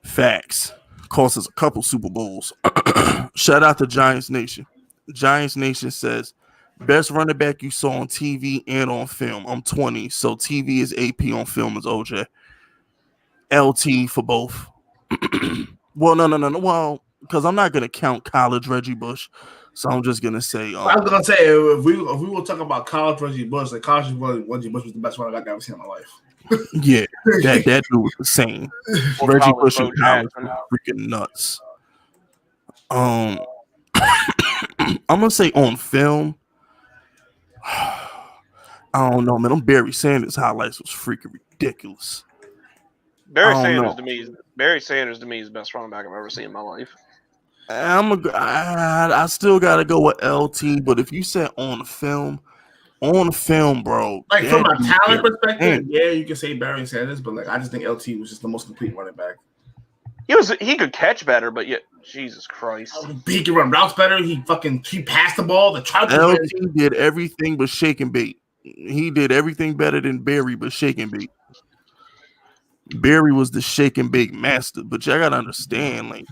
Facts. Cost us a couple Super Bowls. Shout out to Giants Nation. Giants Nation says, best running back you saw on TV and on film. I'm 20, so TV is AP, on film is OJ. LT for both. Well, no. Well, because I'm not gonna count college Reggie Bush, so I'm just gonna say. I was gonna say if we will talk about college Reggie Bush, like college Reggie Bush was the best running back I've ever seen in my life. Yeah, that dude was the same. Reggie Bush in college was freaking nuts. I'm gonna say on film. I don't know, man. Them Barry Sanders highlights was freaking ridiculous. Barry Sanders to me is the best running back I've ever seen in my life. I still gotta go with LT, but if you said on film, bro. Like from a talent perspective, yeah, you can say Barry Sanders, but like I just think LT was just the most complete running back. He could catch better, but yet Jesus Christ. He could run routes better. He passed the ball. LT did everything but shake and bait. He did everything better than Barry, but shake and bait. Barry was the shake and bake master, but y'all gotta understand, like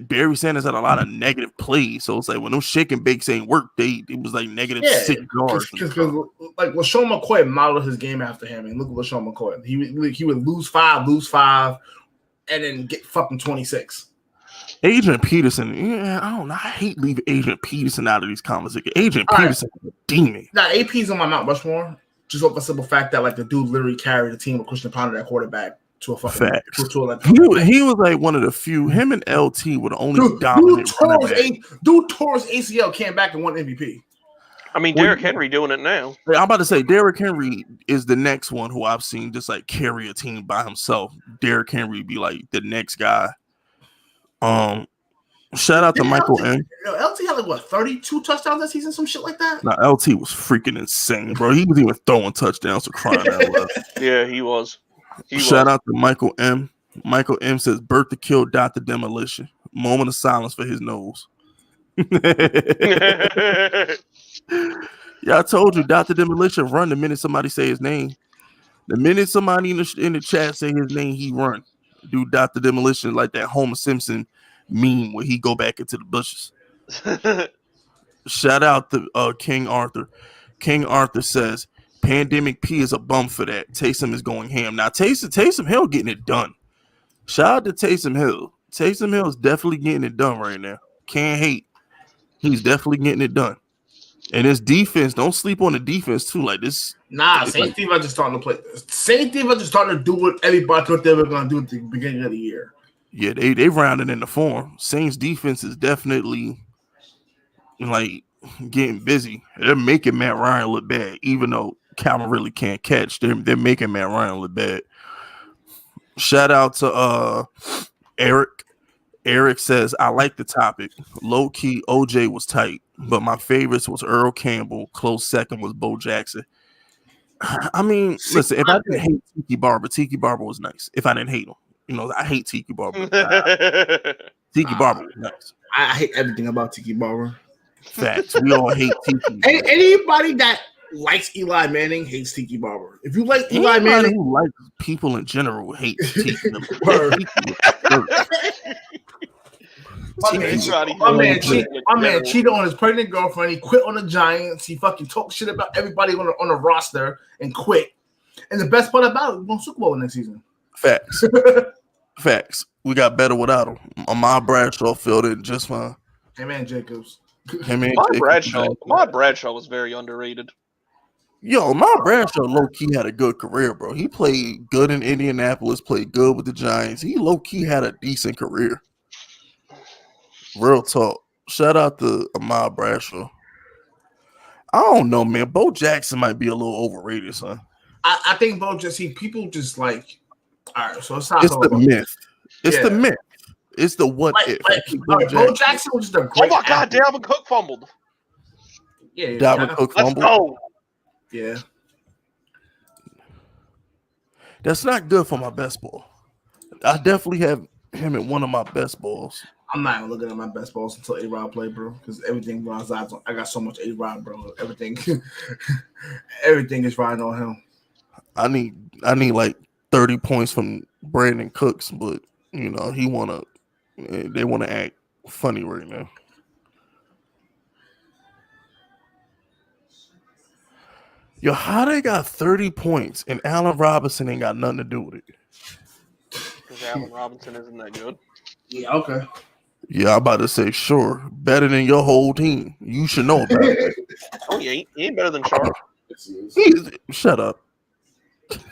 Barry Sanders had a lot of negative plays, so it's like when those shake and bakes ain't work, it was like negative 6 yards. Because like LaShawn McCoy modeled his game after him, and look at LaShawn McCoy. He would lose five, and then get fucking 26. Adrian Peterson, I don't know. I hate leaving Adrian Peterson out of these conversations. Adrian Peterson is a demon. Now AP's on my Mount Rushmore. Just off the simple fact that like the dude literally carried the team with Christian Ponder at quarterback to a fucking facts. He was like one of the few. Him and LT were the only dominant. Dude tore his ACL, came back and won MVP. I mean, Derrick Henry doing it now. I'm about to say Derrick Henry is the next one who I've seen just like carry a team by himself. Derrick Henry be like the next guy. Shout out to Michael M. LT had like what 32 touchdowns that season, some shit like that. Nah, LT was freaking insane, bro. He was even throwing touchdowns to crying out loud. Yeah, he was. Shout out to Michael M. Michael M says, Burt to kill Dr. Demolition. Moment of silence for his nose. Yeah, I told you, Dr. Demolition run the minute somebody say his name. The minute somebody in the chat say his name, he run. Do Dr. Demolition like that Homer Simpson meme where he go back into the bushes. Shout out to King Arthur. King Arthur says, Pandemic P is a bum for that. Taysom is going ham. Now, Taysom Hill getting it done. Shout out to Taysom Hill. Taysom Hill is definitely getting it done right now. Can't hate. He's definitely getting it done. And his defense, don't sleep on the defense too. Like this. Nah, Saints defense just starting to play. Saints defense just starting to do what everybody thought they were going to do at the beginning of the year. Yeah, they rounded in the form. Saints defense is definitely like getting busy. They're making Matt Ryan look bad, even though Calvin really can't catch. They're making Matt Ryan look bad. Shout out to Eric. Eric says, I like the topic. Low key, OJ was tight, but my favorites was Earl Campbell. Close second was Bo Jackson. I mean, listen, if I didn't hate Tiki Barber was nice. If I didn't hate him, you know, I hate Tiki Barber. Tiki Barber was nice. I hate everything about Tiki Barber. Facts. We all hate Tiki. Anybody that likes Eli Manning hates Tiki Barber. If you like Eli Manning, who likes people in general hate Tiki. My man cheated on his pregnant girlfriend. He quit on the Giants. He fucking talked shit about everybody on the roster and quit. And the best part about it, we're going to Super Bowl next season. Facts. Facts. We got better without him. Ahmad Bradshaw filled in just fine. Hey man, Jacobs. Ahmad Bradshaw was very underrated. Yo, Ahmad Bradshaw low-key had a good career, bro. He played good in Indianapolis, played good with the Giants. He low-key had a decent career. Real talk. Shout out to Ahmad Bradshaw. I don't know, man. Bo Jackson might be a little overrated, son. I think Bo Jackson, people just like, all right, so it's not the myth. It's the myth. It's the what if. Bo Jackson was just a great Oh my God, Dalvin Cook fumbled. Yeah, Dalvin Cook fumbled. Let's go. Yeah. That's not good for my best ball. I definitely have him at one of my best balls. I'm not even looking at my best balls until A-Rod play, bro. Because everything runs out. I got so much A-Rod, bro. Everything is riding on him. I need like 30 points from Brandon Cooks, but you know they wanna act funny right now. Yo, how they got 30 points and Allen Robinson ain't got nothing to do with it? Because Allen Robinson isn't that good. Yeah, okay. Yeah, I'm about to say, sure. Better than your whole team. You should know about it. Oh, yeah, he ain't better than Sharp. Shut up.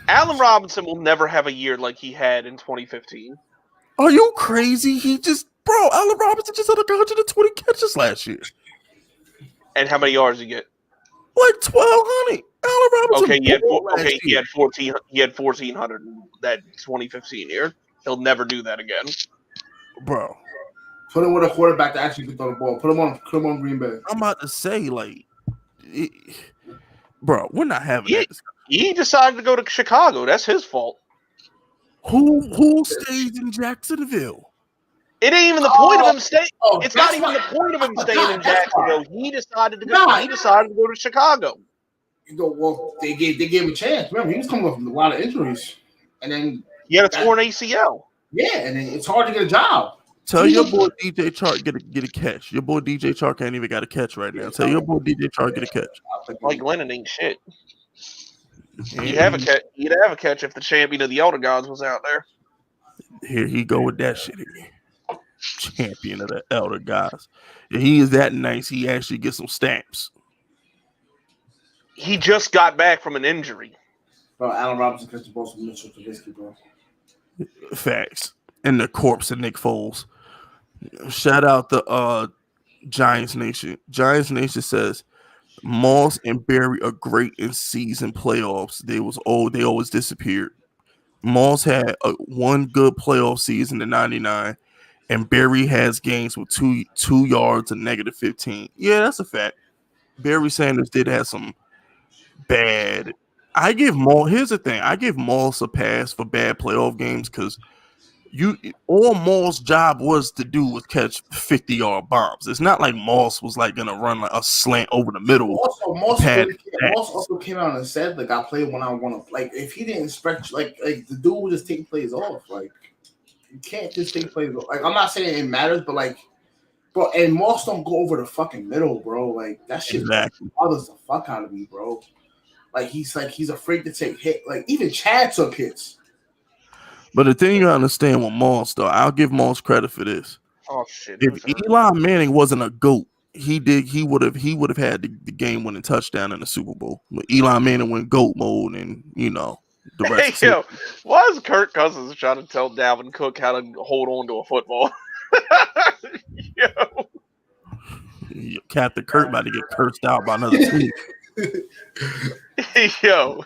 Allen Robinson will never have a year like he had in 2015. Are you crazy? Allen Robinson just had 120 catches last year. And how many yards did he get? Like 1,200. Allen Robinson. He had 14. He had 1,400 in that 2015 year. He'll never do that again, bro. Put him with a quarterback that actually can throw the ball. Put him on Green Bay. I'm about to say, bro, we're not having that discussion. He decided to go to Chicago. That's his fault. Who stays in Jacksonville? It ain't even the point of him staying. It's not even the point of him staying in Jacksonville. He decided to go. He decided to go to Chicago. Well, they gave him a chance. Remember, he was coming off from a lot of injuries, and then he had a torn ACL. Yeah, and then it's hard to get a job. Tell your boy DJ Chark get a catch. Your boy DJ Chark ain't even got a catch right now. Tell your boy DJ Chark get a catch. Mike Lennon ain't shit. He'd have a catch if the champion of the Elder Gods was out there. Here he go with that shit again. Champion of the Elder Gods. If he is that nice, he actually gets some stamps. He just got back from an injury. Bro, Allen Robinson catches the ball from Mitchell Trubisky, bro. Facts. And the corpse of Nick Foles. Shout out to Giants Nation. Giants Nation says Moss and Barry are great in season playoffs. They always disappeared. Moss had one good playoff season in '99, and Barry has games with two yards and -15. Yeah, that's a fact. Barry Sanders did have some bad. Here's the thing. I give Moss a pass for bad playoff games because all Maul's job was to do was catch 50-yard bombs. It's not like Moss was like gonna run like a slant over the middle. Moss also came out and said like I play when I want to. Like if he didn't expect like the dude would just take plays off. Like you can't just take plays off. Like I'm not saying it matters, but like. Bro, and Moss don't go over the fucking middle, bro. Like that shit bothers the fuck out of me, bro. Like he's afraid to take hit. Like even Chad took hits. But the thing you gotta understand with Moss, though, I'll give Moss credit for this. Oh shit! If Eli Manning wasn't a GOAT, he would have had the game winning touchdown in the Super Bowl. But Eli Manning went GOAT mode, and the rest. Hey, yo, why is Kirk Cousins trying to tell Dalvin Cook how to hold on to a football? Yo. Captain Kirk about to get cursed out by another team. Yo,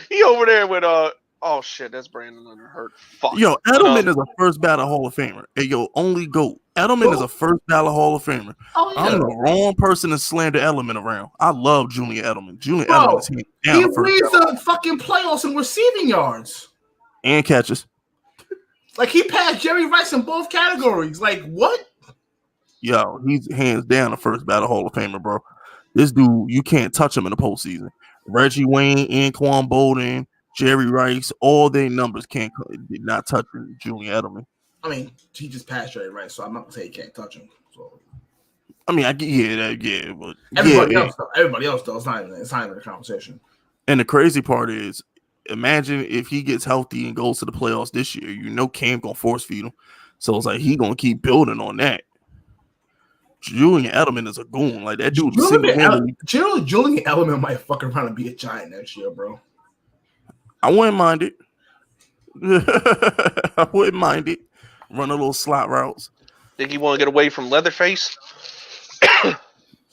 he over there with oh shit, that's Brandon Hurt. Fuck. Yo, Edelman is a first ballot Hall of Famer. Hey, yo, only GOAT. Edelman is a first ballot Hall of Famer. Oh, yeah. I'm the wrong person to slander Edelman around. I love Julian Edelman. Julian Edelman is he leads the fucking playoffs in receiving yards and catches. Like he passed Jerry Rice in both categories. Like what? Yo, he's hands down the first ballot Hall of Famer, bro. This dude, you can't touch him in the postseason. Reggie Wayne, Anquan Bolden, Jerry Rice, all their numbers did not touch Julian Edelman. I mean, he just passed Jerry Rice, so I'm not gonna say he can't touch him. So, I mean, I get but everybody else though, it's not even a conversation. And the crazy part is, imagine if he gets healthy and goes to the playoffs this year. Cam gonna force feed him, so it's like he gonna keep building on that. Julian Edelman is a goon. Like that dude. Julian Edelman might fucking around and be a Giant next year, bro. I wouldn't mind it. I wouldn't mind it. Run a little slot routes. Think you want to get away from Leatherface?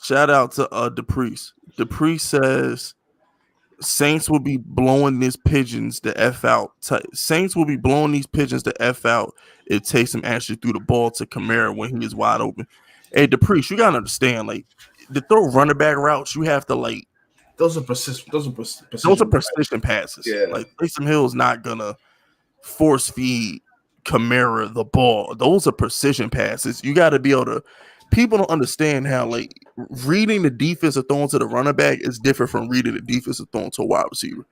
Shout out to DePriest. DePriest says Saints will be blowing these pigeons the F out. Saints will be blowing these pigeons the F out if Taysom actually threw the ball to Kamara when he is wide open. Hey, DePriest, you gotta understand, like to throw running back routes, you have to like those are precision passes. Yeah. Like Taysom Hill is not gonna force feed Kamara the ball. Those are precision passes. You got to be able to. People don't understand how like reading the defense of throwing to the running back is different from reading the defense of throwing to a wide receiver.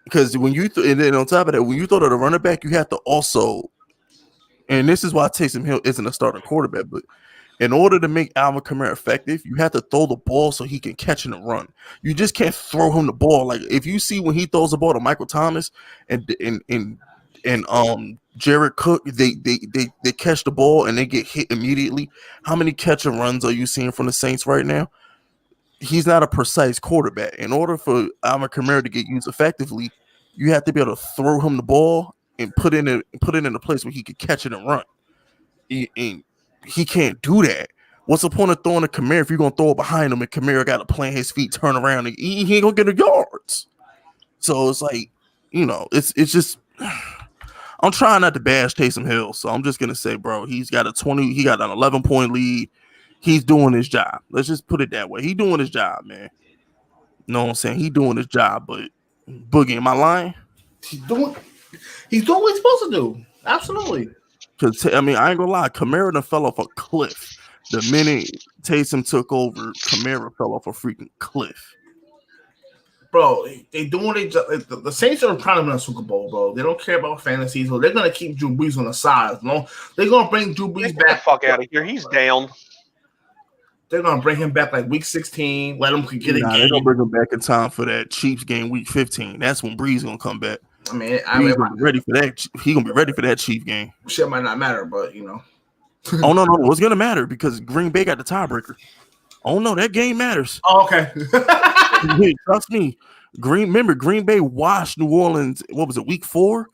Because when you and then on top of that, when you throw to the running back, you have to also. And this is why Taysom Hill isn't a starting quarterback, but in order to make Alvin Kamara effective, you have to throw the ball so he can catch and run. You just can't throw him the ball. Like if you see when he throws the ball to Michael Thomas and Jared Cook, they catch the ball and they get hit immediately. How many catch and runs are you seeing from the Saints right now? He's not a precise quarterback. In order for Alvin Kamara to get used effectively, you have to be able to throw him the ball and put it in a place where he could catch it and run. He can't do that. What's the point of throwing a Kamara if you're gonna throw it behind him and Kamara got to plant his feet, turn around, and he ain't gonna get the yards? So it's like, it's just. I'm trying not to bash Taysom Hill, so I'm just gonna say, bro, he got an 11-point lead. He's doing his job. Let's just put it that way. He's doing his job, man. You know what I'm saying? He's doing his job, but Boogie, am I lying? He's doing what he's supposed to do. Absolutely. Because I ain't gonna lie, Kamara done fell off a cliff. The minute Taysom took over, Kamara fell off a freaking cliff. Bro, they doing the Saints are trying to win a Super Bowl, bro. They don't care about fantasy, so they're gonna keep Drew Brees on the side. No, they're gonna bring Drew Brees back. Get the fuck out of here. He's down. They're gonna bring him back like week 16. Let him get a game. They're gonna bring him back in time for that Chiefs game week 15. That's when Brees gonna come back. He's gonna be ready for that. He gonna be ready for that Chiefs game. Shit might not matter, but Oh no, it's gonna matter because Green Bay got the tiebreaker. Oh no, that game matters. Oh, okay. Trust me. Green Bay washed New Orleans. What was it, week 4?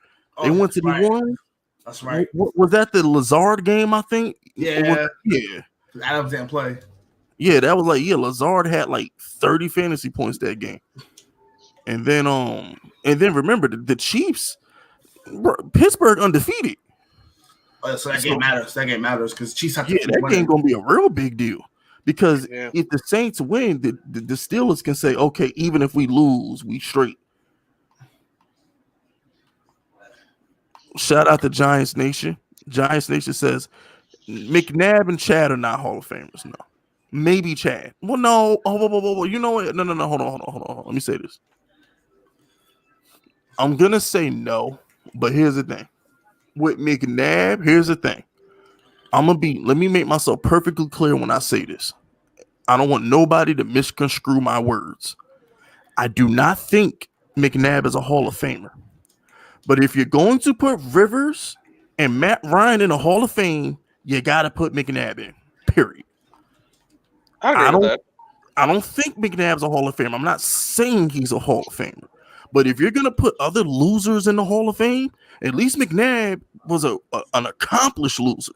They went to New Orleans. That's right. Was that the Lazard game? I think. Yeah. Yeah. Adams didn't play. Yeah, that was like Lazard had like 30 fantasy points that game. And then remember the Chiefs, Pittsburgh undefeated. Oh, so that game matters. That game matters because Chiefs have to. Yeah, that game gonna be a real big deal because if the Saints win, the Steelers can say, okay, even if we lose, we straight. Shout out to Giants Nation. Giants Nation says McNabb and Chad are not Hall of Famers. No, maybe Chad. Well, no. Oh, you know what? No. Hold on. Let me say this. I'm gonna say no, but here's the thing. With McNabb, here's the thing. Let me make myself perfectly clear when I say this. I don't want nobody to misconstrue my words. I do not think McNabb is a Hall of Famer. But if you're going to put Rivers and Matt Ryan in a Hall of Fame, you got to put McNabb in, period. I agree with that. I don't think McNabb's a Hall of Famer. I'm not saying he's a Hall of Famer. But if you're going to put other losers in the Hall of Fame, at least McNabb was an accomplished loser.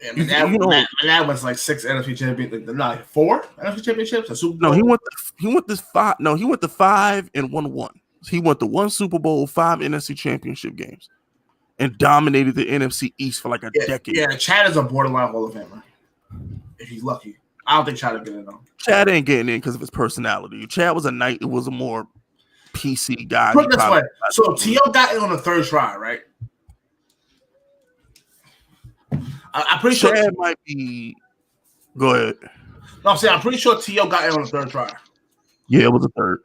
Yeah, McNabb was like 6 NFC championships, not 4 NFC championships. A Super Bowl. No, he went to 5. No, he went to 5 and won. He went to 1 Super Bowl, 5 NFC championship games, and dominated the NFC East for like a decade. Yeah, Chad is a borderline Hall of Famer if he's lucky. I don't think Chad will get in though. Chad ain't getting in because of his personality. Chad was a more PC guy. Put it this way. So T.O. got in on the 3rd try, right? I'm pretty sure Chad might be. Go ahead. No, I'm pretty sure T.O. got in on the 3rd try. Yeah, it was a 3rd.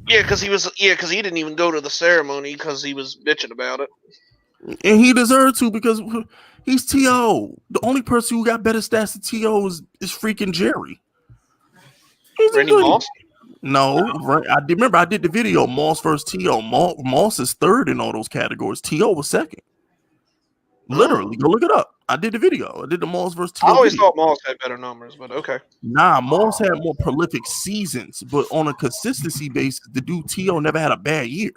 Yeah, because he didn't even go to the ceremony because he was bitching about it. And he deserved to because he's T.O. The only person who got better stats than T.O. is freaking Jerry. Randy Moss? No, I remember I did the video Moss versus T.O. Moss is 3rd in all those categories. T.O. was 2nd. Literally, go look it up. I did the video. I did the Moss versus T.O. I always thought Moss had better numbers, but okay. Nah, Moss had more prolific seasons, but on a consistency basis, the dude T.O. never had a bad year.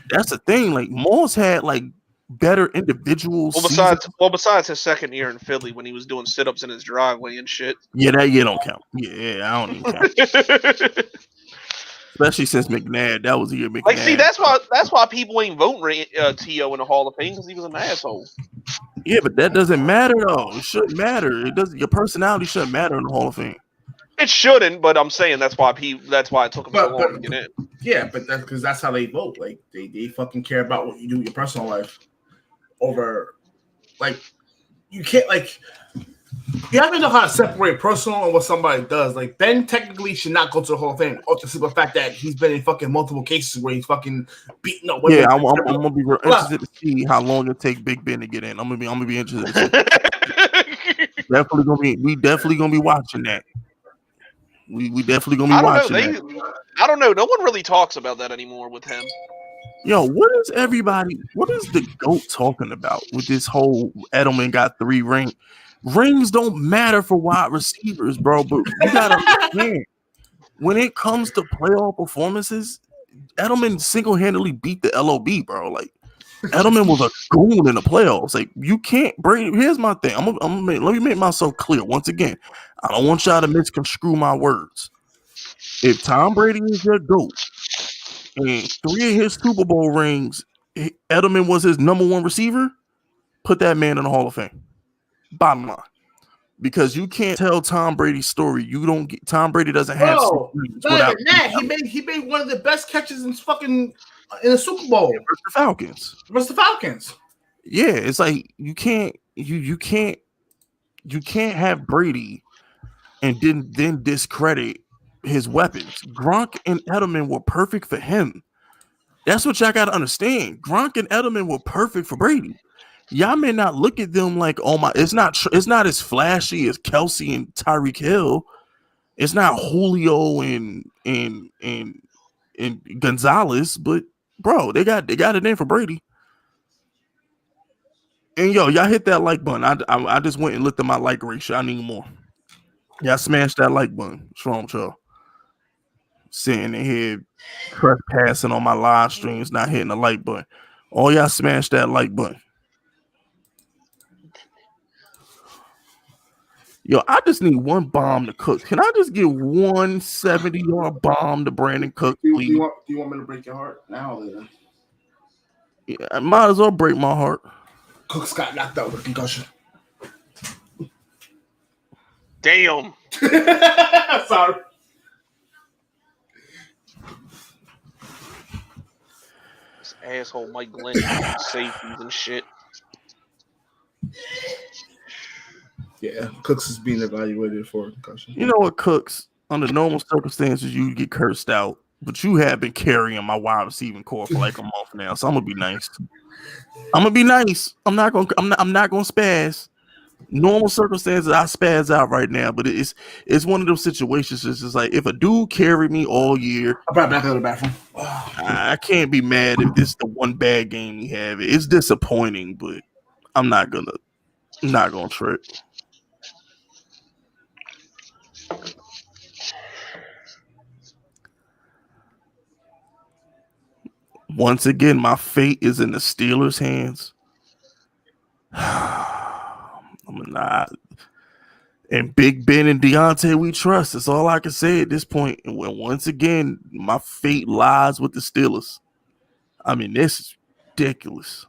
That's the thing. Like Moss had like better individuals. Well, besides his 2nd year in Philly when he was doing sit-ups in his driveway and shit. Yeah, that year don't count. Yeah, I don't even count. Especially since McNabb, that was the year McNabb. Like, see, that's why people ain't voting T.O. in the Hall of Fame because he was an asshole. Yeah, but that doesn't matter though. It shouldn't matter. It doesn't. Your personality shouldn't matter in the Hall of Fame. It shouldn't, but I'm saying that's why it took him so long to get in. Yeah, but that's because that's how they vote. Like they fucking care about what you do in your personal life over, like, you can't, like, you have to know how to separate personal and what somebody does. Like, Ben technically should not go to the Hall of Fame. Off the simple fact that he's been in fucking multiple cases where he's fucking beating up women. Yeah, I'm gonna be real interested to see how long it take Big Ben to get in. I'm gonna be interested. We definitely gonna be watching that. We definitely gonna be watching that. I don't know. No one really talks about that anymore with him. Yo, what is the GOAT talking about with this whole Edelman got 3 rings? Rings don't matter for wide receivers, bro. But you gotta understand, when it comes to playoff performances, Edelman single-handedly beat the LOB, bro. Like, Edelman was a goon in the playoffs. Like, you can't bring. Here's my thing. Let me make myself clear once again. I don't want y'all to misconstrue my words. If Tom Brady is your GOAT and 3 of his Super Bowl rings, Edelman was his number 1 receiver, put that man in the Hall of Fame. Bottom line. Because you can't tell Tom Brady's story. Tom Brady doesn't have. Bro, not even that. He made one of the best catches in the Super Bowl versus the Falcons. Yeah, it's like you can't have Brady and then discredit his weapons. Gronk and Edelman were perfect for him. That's what y'all got to understand. Gronk and Edelman were perfect for Brady. Y'all may not look at them like, oh my, it's not as flashy as Kelsey and Tyreek Hill. It's not Julio and Gonzalez, but bro, they got it in for Brady. And yo, y'all hit that like button. I just went and looked at my like ratio. I need more. Y'all smash that like button. What's wrong with y'all? Sitting in here trespassing on my live streams, not hitting the like button. All y'all smash that like button. Yo, I just need one bomb to cook. Can I just get 1 70-yard bomb to Brandon Cook, please? Do you want me to break your heart now or later? Yeah, I might as well break my heart. Cook's got knocked out with a concussion. Damn. Asshole Mike Glenn safeties and shit. Yeah, Cooks is being evaluated for a concussion. You know what, Cooks? Under normal circumstances, you get cursed out, but you have been carrying my wide receiving core for like a month now, so I'm gonna be nice. I'm not gonna spaz. Normal circumstances, I spaz out right now, but it's one of those situations. It's just like if a dude carried me all year, I'll probably back out of the bathroom. I can't be mad if this is the one bad game we have. It's disappointing, but I'm not gonna trip. Once again, my fate is in the Steelers' hands. I'm not. And Big Ben and Deontay, we trust. That's all I can say at this point. And once again, my fate lies with the Steelers. I mean, this is ridiculous.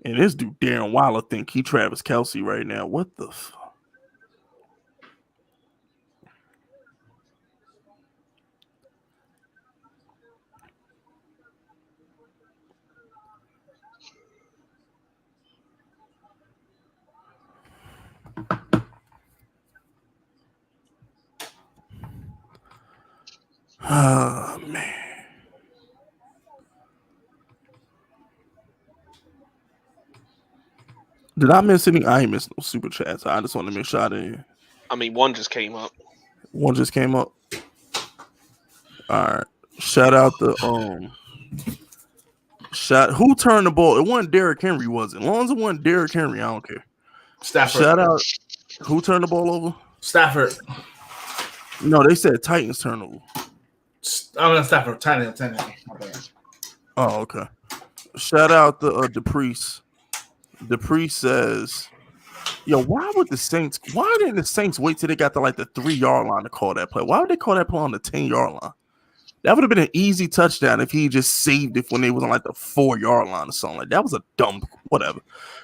And this dude, Darren Waller, think he Travis Kelce right now. What the fuck? Oh, man. Did I miss any? I ain't missed no super chats. I just want to make sure I didn't. I mean, one just came up. One just came up. All right. Shout out the who turned the ball? It wasn't Derrick Henry, was it? As long as it wasn't Derrick Henry, I don't care. Stafford. Shout out who turned the ball over? Stafford. No, they said Titans turnover. Stafford. Titans. My bad. Oh, okay. Shout out the Dupreece. Dupreece says, "Yo, why didn't the Saints wait till they got to like the 3-yard line to call that play? Why would they call that play on the 10-yard line? That would have been an easy touchdown if he just saved it when they was on like the 4-yard line or something. Like that was a dumb whatever."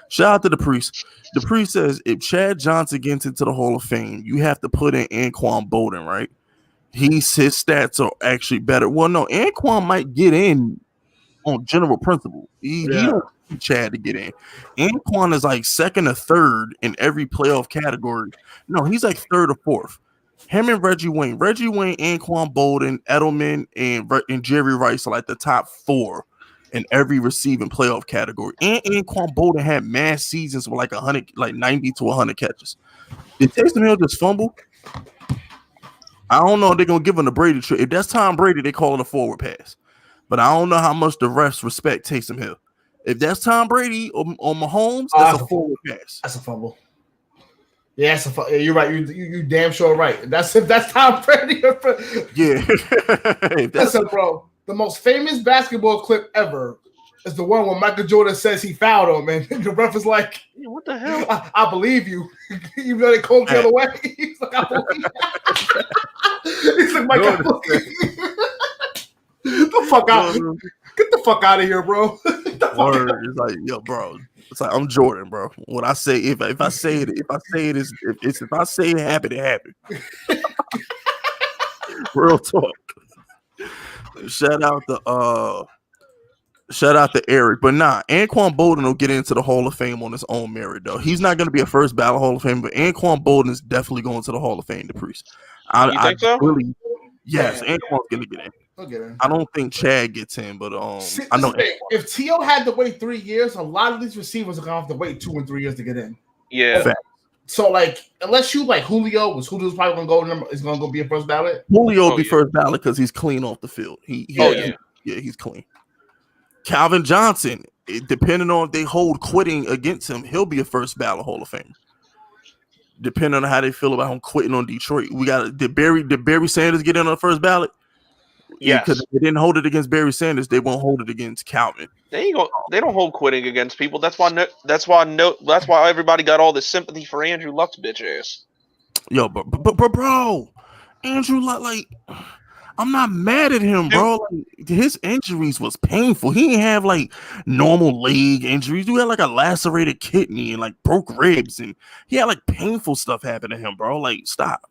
Shout out to Dupreece. Dupreece says, "If Chad Johnson gets into the Hall of Fame, you have to put in Anquan Bolden, right? His stats are actually better." Well, no, Anquan might get in on general principle. He don't need Chad to get in. Anquan is like second or third in every playoff category. No, he's like third or fourth. Him and Reggie Wayne, Anquan Bolden, Edelman, and Jerry Rice are like the top 4 in every receiving playoff category. And Anquan Bolden had mass seasons with like 100, like 90 to 100 catches. Did Taysom Hill just fumble? I don't know if they're gonna give him the Brady trick. If that's Tom Brady, they call it a forward pass. But I don't know how much the refs respect Taysom Hill. If that's Tom Brady or Mahomes, that's a forward pass. That's a fumble. Yeah, you're right. You damn sure right. If that's Tom Brady. Yeah. Listen, bro. The most famous basketball clip ever is the one where Michael Jordan says he fouled him, and the ref is like, "What the hell? I believe you." Even though they called the other way. He's like, "I believe you." He's like, "Mike, I believe you." The fuck out! Get the fuck out of here, bro. It's like, yo, bro. It's like I'm Jordan, bro. What I say, if I say it happened, it happened. Real talk. Shout out to Eric, but nah, Anquan Bolden will get into the Hall of Fame on his own merit, though. He's not going to be a first ballot Hall of Fame, but Anquan Bolden is definitely going to the Hall of Fame. Dupreece. You think so? Yes, Anquan's going to get in. I don't think Chad gets in, but I know if T.O. had to wait 3 years, a lot of these receivers are gonna have to wait 2 and 3 years to get in. Yeah. Fact. So like, unless you like Julio's probably gonna go be a first ballot. Julio will be first ballot because he's clean off the field. He's clean. Calvin Johnson, depending on if they hold quitting against him, he'll be a first ballot Hall of Fame. Depending on how they feel about him quitting on Detroit, did Barry Sanders get in on the first ballot? Yeah, because if they didn't hold it against Barry Sanders, they won't hold it against Calvin. They don't hold quitting against people. That's why everybody got all this sympathy for Andrew Luck's bitch ass. Yo, but bro, Andrew Luck, like, I'm not mad at him, bro. Like, his injuries was painful. He didn't have like normal leg injuries. He had like a lacerated kidney and like broke ribs, and he had like painful stuff happen to him, bro. Like, stop.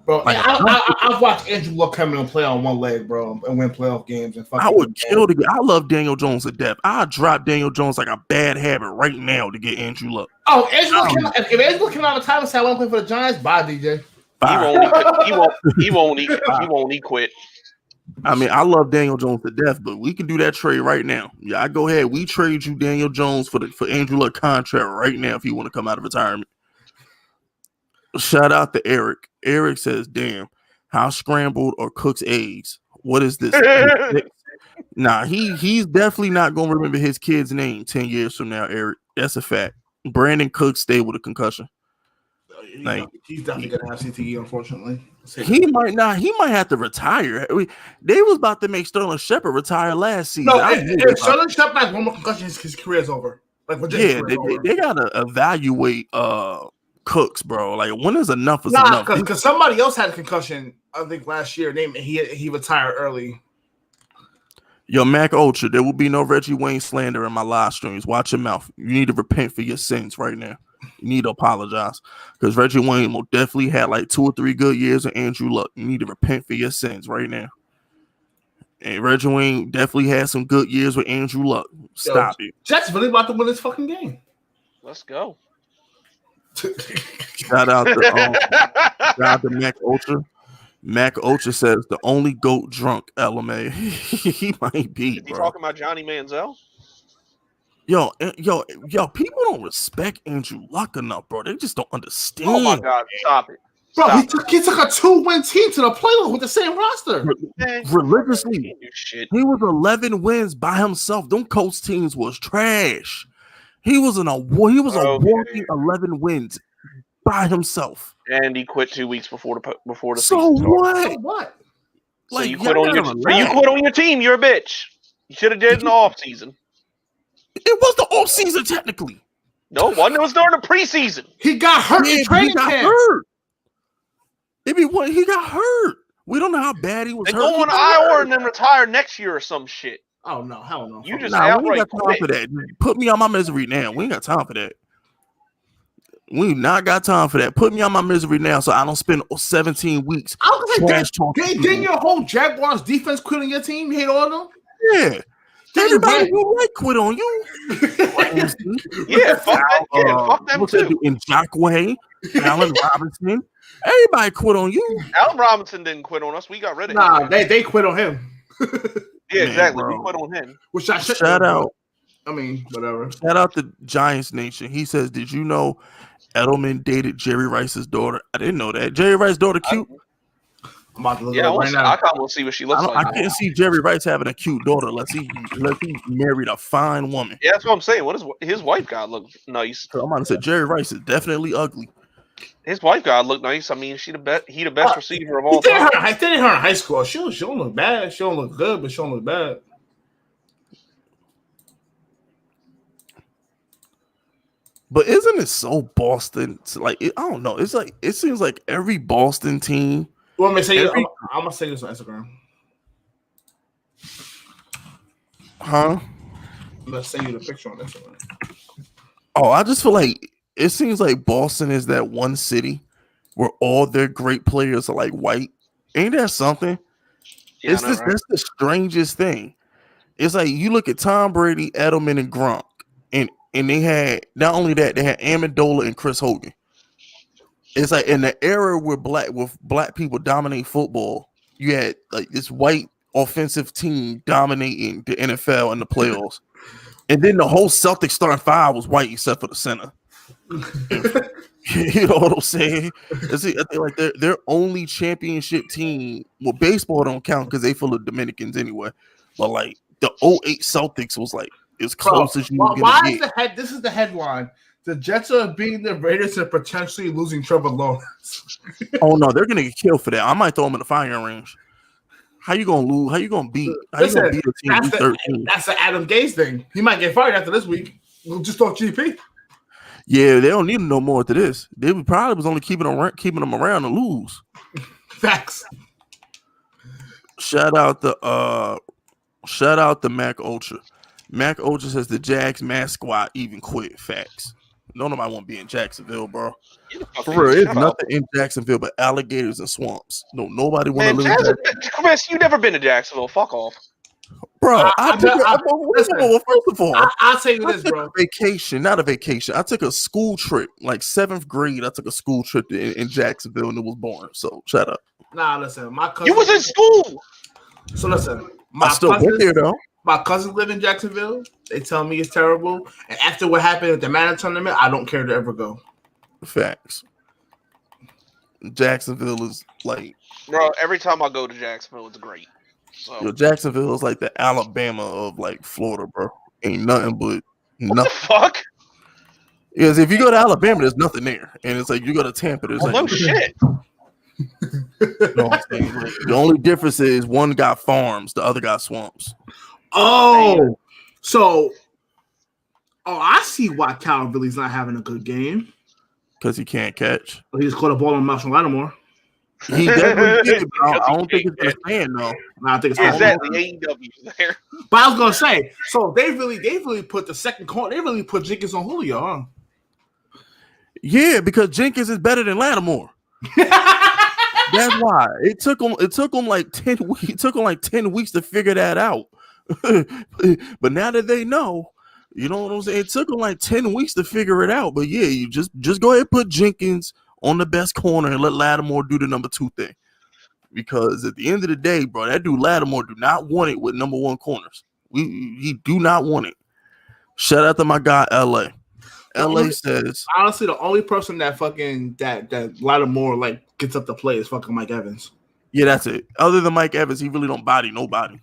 Bro, Like, I've watched Andrew Luck come in and play on one leg, bro, and win playoff games. And I would kill to get. I love Daniel Jones to death. I'd drop Daniel Jones like a bad habit right now to get Andrew Luck. Oh, if Andrew Luck came out of time and said I want to play for the Giants, bye, DJ. Bye. He won't quit. I mean, I love Daniel Jones to death, but we can do that trade right now. Yeah, I go ahead. We trade you Daniel Jones for Andrew Luck contract right now if you want to come out of retirement. Shout out to Eric. Eric says, "Damn, how scrambled or Cook's eggs? What is this?" Nah, he's definitely not gonna remember his kid's name 10 years from now, Eric. That's a fact. Brandon Cook stayed with a concussion. He's definitely gonna have CTE, unfortunately. He might not. He might have to retire. They was about to make Sterling Shepard retire last season. No, if Sterling Shepard has one more concussion, his career's over. Like, they gotta evaluate Cooks, bro. Like, when is enough enough? Because somebody else had a concussion, I think last year. He retired early. Yo, Mac Ultra, there will be no Reggie Wayne slander in my live streams. Watch your mouth. You need to repent for your sins right now. You need to apologize because Reggie Wayne will definitely had like 2 or 3 good years of Andrew Luck. You need to repent for your sins right now. And Reggie Wayne definitely had some good years with Andrew Luck. Stop it. Jets really about to win this fucking game. Let's go. Shout out to Mac Ultra. Mac Ultra says the only GOAT drunk LMA. He might be. Is he talking about Johnny Manziel? Yo, people don't respect Andrew Luck enough, bro. They just don't understand. Oh my God, stop it. Bro, he took a 2-win team to the playoff with the same roster. Religiously, he was 11 wins by himself. Them Colts teams was trash. He was awarding 11 wins by himself. And he quit 2 weeks before the so season. What? So like, you quit on your team. You're a bitch. You should have did it in the off season. It was the off season technically. No, it wasn't. It was during the preseason. He got hurt in training camp. He got hurt. We don't know how bad he was hurt. Go on IR and then retire next year or some shit. Oh no, hell no. You just we ain't got time for that. Put me on my misery now. We ain't got time for that. We not got time for that. Put me on my misery now so I don't spend 17 weeks. Didn't your whole Jaguars defense quit on your team? You hate all of them? Yeah. Everybody who like quit on you. Yeah, fuck them too. In Jackway, Allen Robinson. Everybody quit on you. Allen Robinson didn't quit on us. We got rid of him. Nah, they quit on him. Yeah, exactly. We quit on him. Which I should shout out. I mean, whatever. Shout out to Giants Nation. He says, "Did you know Edelman dated Jerry Rice's daughter?" I didn't know that. Jerry Rice's daughter cute. I'm about to look right now. I can't want to see what she looks like. I can't see Jerry Rice having a cute daughter unless he married a fine woman. Yeah, that's what I'm saying. What does his wife got look nice? I'm about to say Jerry Rice is definitely ugly. His wife got look nice. I mean, he the best receiver of all time. I dated her in high school. She don't look bad. She don't look good, but she don't look bad. But isn't it so Boston? I don't know. It's like it seems like every Boston team. You want me to say I'm gonna say this on Instagram. Huh? I'm gonna send you the picture on Instagram. Oh, I just feel like it seems like Boston is that one city where all their great players are like white. Ain't that something? Yeah, that's the strangest thing. It's like you look at Tom Brady, Edelman, and Gronk, and they had not only that, they had Amendola and Chris Hogan. It's like in the era where black people dominate football, you had like this white offensive team dominating the NFL and the playoffs. And then the whole Celtics starting five was white except for the center. You know what I'm saying? I think like their only championship team, well, baseball don't count because they full of Dominicans anyway. But like the 08 Celtics was like as close as you can get. This is the headline. The Jets are beating the Raiders and potentially losing Trevor Lawrence. Oh no, they're gonna get killed for that. I might throw them in the firing range. How you gonna lose? How you gonna beat? How you gonna beat a team? That's the Adam Gase thing. He might get fired after this week. We'll just talk GP. Yeah, they don't need to know more after this. They probably was only keeping them around to lose. Facts. Shout out to Mac Ultra. Mac Ultra says the Jags mascot even quit. Facts. Nobody want to be in Jacksonville, bro. For real, real, it's nothing in Jacksonville but alligators and swamps. No, nobody want to live in Jacksonville. Chris, you never been to Jacksonville. Fuck off. Bro, first of all, I'll tell you this, bro. Vacation, not a vacation. I took a school trip, like 7th grade. I took a school trip in Jacksonville, and it was boring. So shut up. Nah, listen, my cousin. You was in school. So listen, I still been there though. My cousins live in Jacksonville. They tell me it's terrible. And after what happened at the Madden tournament, I don't care to ever go. Facts. Jacksonville is like, bro. Every time I go to Jacksonville, it's great. So. Jacksonville is like the Alabama of like Florida, bro. Ain't nothing but nothing. What the fuck? Because if you go to Alabama, there's nothing there, and it's like you go to Tampa, there's no shit. The only difference is one got farms, the other got swamps. Oh, I see why Calvilly's not having a good game. Because he can't catch. He just caught a ball on Marshall Lattimore. He definitely did, bro. I don't think it's going to stand, though. No, I think it's exactly AEW there. But I was going to say, so they really put the second corner. They really put Jenkins on Julio, huh? Yeah, because Jenkins is better than Lattimore. That's why it took him like 10 weeks. It took him like 10 weeks to figure that out. But now that they know, you know what I'm saying? It took them like 10 weeks to figure it out. But yeah, you just go ahead and put Jenkins on the best corner and let Lattimore do the number 2 thing. Because at the end of the day, bro, that dude Lattimore do not want it with number 1 corners. He do not want it. Shout out to my guy LA. LA says honestly, the only person that Lattimore like gets up to play is fucking Mike Evans. Yeah, that's it. Other than Mike Evans, he really don't body nobody.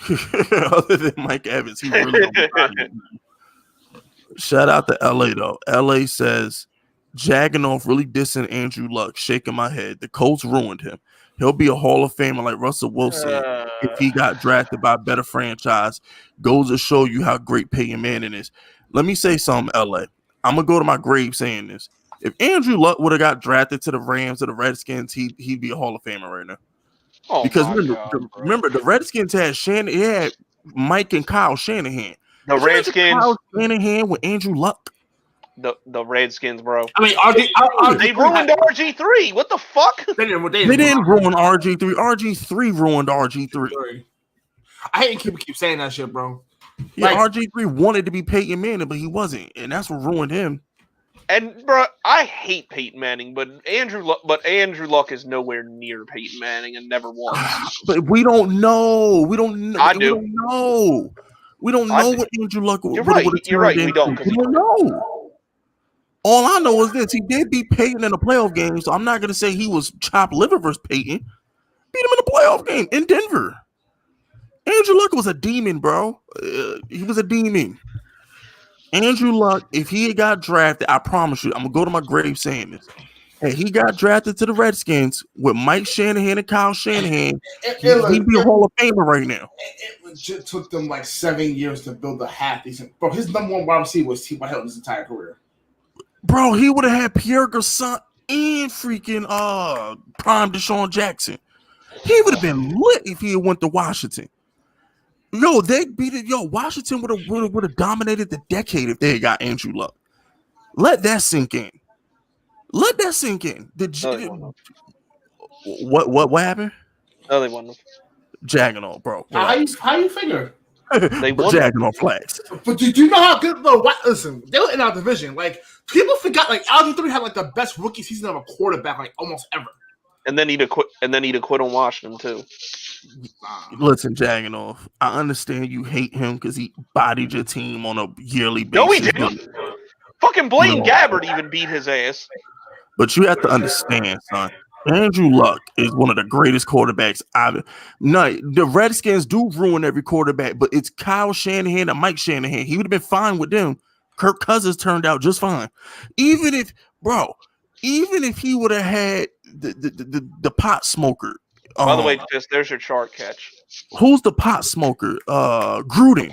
Other than Mike Evans, he really don't body nobody. Shout out to LA though. LA says jagging off really dissing Andrew Luck, shaking my head. The Colts ruined him. He'll be a Hall of Famer like Russell Wilson if he got drafted by a better franchise. Goes to show you how great Peyton Manning is. Let me say something, LA. I'm going to go to my grave saying this. If Andrew Luck would have got drafted to the Rams or the Redskins, he'd be a Hall of Famer right now. Oh, because remember, the Redskins had Mike and Kyle Shanahan. The Redskins. Kyle Shanahan with Andrew Luck. The Redskins, bro. I mean, they ruined RG3. What the fuck? They didn't ruin RG3. RG3 ruined RG3. I hate keep saying that shit, bro. Yeah, like, RG3 wanted to be Peyton Manning, but he wasn't, and that's what ruined him. And bro, I hate Peyton Manning, but Andrew Luck is nowhere near Peyton Manning and never was. But we don't know. We don't know. I do. We don't know. We don't know what Andrew Luck would have turned into. You're right. We don't know. All I know is this: he did beat Peyton in the playoff game, so I'm not going to say he was chopped liver versus Peyton. Beat him in the playoff game in Denver. Andrew Luck was a demon, bro. He was a demon. Andrew Luck, if he had got drafted, I promise you, I'm going to go to my grave saying this. Hey, he got drafted to the Redskins with Mike Shanahan and Kyle Shanahan. He'd be a Hall of Famer right now. It legit took them like 7 years to build a half decent. Bro, his number 1 wide receiver was T.Y. Hilton his entire career. Bro, he would have had Pierre Garçon and freaking prime Deshaun Jackson. He would have been lit if he had went to Washington. Yo, they beat it. Yo, Washington would have dominated the decade if they had got Andrew Luck. Let that sink in. Let that sink in. What happened? No, they won. Jagging bro. How you figure? They won. Jagging flags. But do you know how good? No, listen, they were in our division. Like people forgot. Like RG3 had like the best rookie season of a quarterback like almost ever. And then he'd have quit on Washington too. Listen, jagging off. I understand you hate him because he bodied your team on a yearly basis. No, he didn't. Fucking Blaine Gabbert even beat his ass. But you have to understand, son. Andrew Luck is one of the greatest quarterbacks I've. No, the Redskins do ruin every quarterback, but it's Kyle Shanahan and Mike Shanahan. He would have been fine with them. Kirk Cousins turned out just fine. Even if he would have had the pot smoker. By the way, there's your chart catch. Who's the pot smoker? Gruden.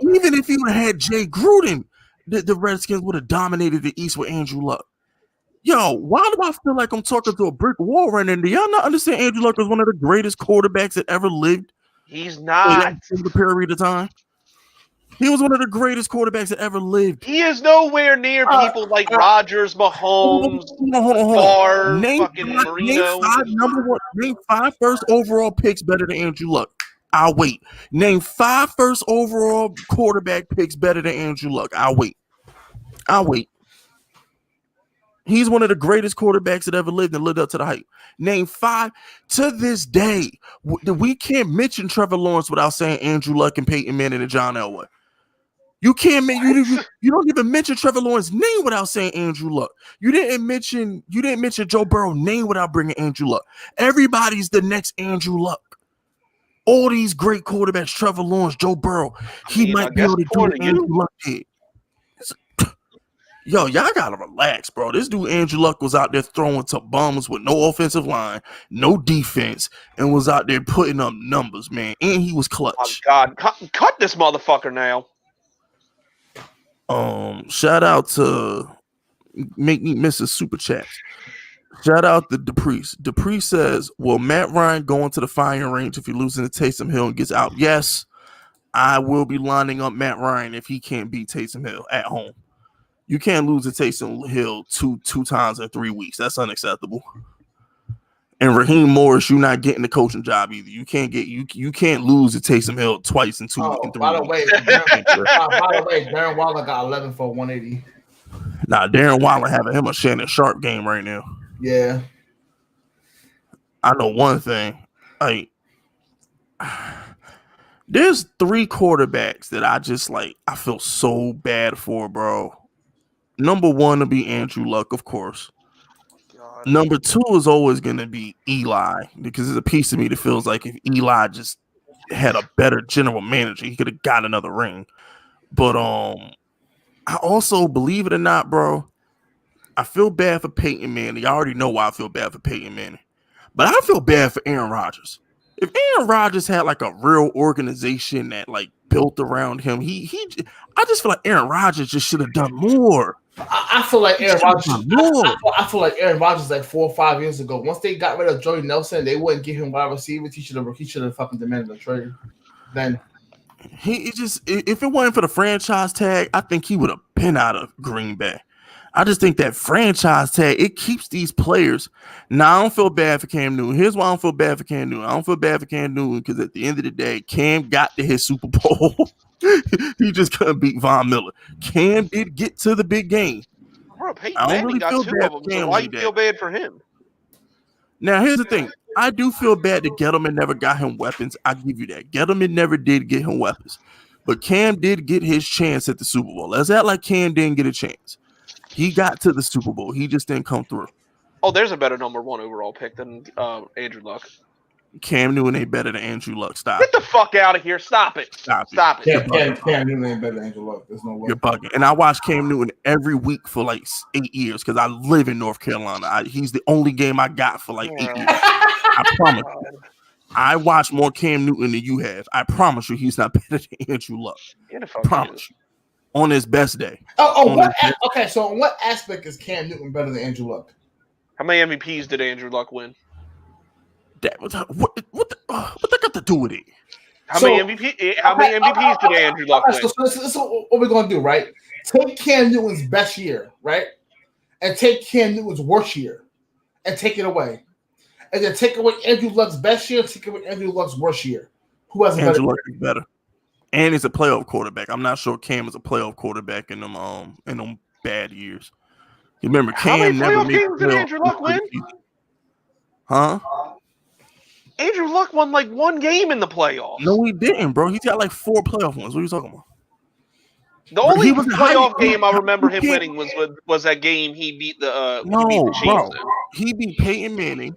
Even if he would have had Jay Gruden, the Redskins would have dominated the East with Andrew Luck. Yo, why do I feel like I'm talking to a brick wall right now? Do y'all not understand Andrew Luck is one of the greatest quarterbacks that ever lived? He's not. In the period of time. He was one of the greatest quarterbacks that ever lived. He is nowhere near people like Rodgers, Mahomes, Favre, fucking Marino. Name 5 first overall picks better than Andrew Luck. I'll wait. Name 5 first overall quarterback picks better than Andrew Luck. I'll wait. He's one of the greatest quarterbacks that ever lived and lived up to the hype. Name 5 to this day. We can't mention Trevor Lawrence without saying Andrew Luck and Peyton Manning and John Elway. You can't you don't even mention Trevor Lawrence's name without saying Andrew Luck. You didn't mention Joe Burrow's name without bringing Andrew Luck. Everybody's the next Andrew Luck. All these great quarterbacks, Trevor Lawrence, Joe Burrow, he might be able to do what Andrew Luck did. Yo, y'all gotta relax, bro. This dude Andrew Luck was out there throwing to bums with no offensive line, no defense, and was out there putting up numbers, man. And he was clutch. Oh God, cut this motherfucker now. Shout out to Make Me Miss his super chats. Shout out to Dupree. Dupree says, will Matt Ryan go into the firing range if he loses to Taysom Hill and gets out? Yes, I will be lining up Matt Ryan if he can't beat Taysom Hill at home. You can't lose to Taysom Hill two times in 3 weeks. That's unacceptable. And Raheem Morris, you're not getting the coaching job either. You can't lose to Taysom Hill twice in 2 weeks. By the way, Darren Waller got 11 for 180. Nah, Darren Waller having him a Shannon Sharp game right now. Yeah. I know one thing. Like, there's 3 quarterbacks that I feel so bad for, bro. Number 1 will be Andrew Luck, of course. God. Number 2 is always going to be Eli, because there's a piece of me that feels like if Eli just had a better general manager, he could have got another ring. But I also, believe it or not, bro, I feel bad for Peyton Manning. I already know why I feel bad for Peyton Manning. But I feel bad for Aaron Rodgers. If Aaron Rodgers had like a real organization that like built around him, I just feel like Aaron Rodgers just should have done more. I feel like Aaron Rodgers. I feel like Aaron Rodgers like 4 or 5 years ago. Once they got rid of Jordy Nelson, they wouldn't give him wide receivers. He should have fucking demanded a trade. Then if it wasn't for the franchise tag, I think he would have been out of Green Bay. I just think that franchise tag, it keeps these players. Now, I don't feel bad for Cam Newton. Here's why I don't feel bad for Cam Newton. I don't feel bad for Cam Newton because at the end of the day, Cam got to his Super Bowl. He just couldn't beat Von Miller. Cam did get to the big game. Bro, Peyton Manning got 2 of them, so why you feel bad for him? Now, here's the thing. I do feel bad that Gettleman never got him weapons. I give you that. Gettleman never did get him weapons. But Cam did get his chance at the Super Bowl. Let's act like Cam didn't get a chance. He got to the Super Bowl. He just didn't come through. Oh, there's a better number 1 overall pick than Andrew Luck. Cam Newton ain't better than Andrew Luck. Stop. Get the fuck out of here. Stop it. Cam Newton ain't better than Andrew Luck. There's no way. You're bugging. And I watch Cam Newton every week for like 8 years because I live in North Carolina. He's the only game I got for like 8 years. I promise you. I watch more Cam Newton than you have. I promise you he's not better than Andrew Luck. Promise you. On his best day. Okay, so in what aspect is Cam Newton better than Andrew Luck? How many MVPs did Andrew Luck win? What that got to do with it? How many MVPs did Andrew Luck win? So this is what we're going to do, right? Take Cam Newton's best year, right? And take Cam Newton's worst year and take it away. And then take away Andrew Luck's best year, take away Andrew Luck's worst year. Who has a better? Andrew Luck is better. And he's a playoff quarterback. I'm not sure Cam is a playoff quarterback in them bad years. You remember Cam never made games did Andrew Luck win? Huh? Andrew Luck won like 1 game in the playoffs. No, he didn't, bro. He's got like 4 playoff ones. What are you talking about? The only playoff game I remember him winning was that game he beat the Chiefs. Bro. He beat Peyton Manning.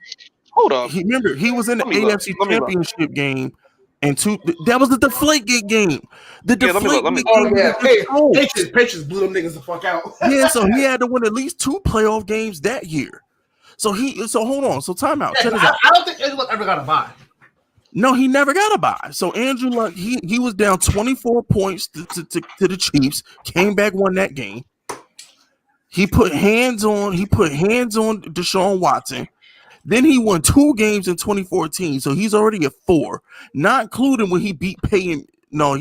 Hold up. Remember, he was in the NFC Championship game. And that was the Deflategate game. The Deflategate game. Patriots blew them niggas the fuck out. Yeah, so he had to win at least 2 playoff games that year. So hold on. So time out. Check this out. I don't think Andrew Luck ever got a bye. No, he never got a bye. So Andrew Luck, he was down 24 points to the Chiefs. Came back, won that game. He put hands on Deshaun Watson. Then he won 2 games in 2014, so he's already at 4, not including when he beat Peyton. No.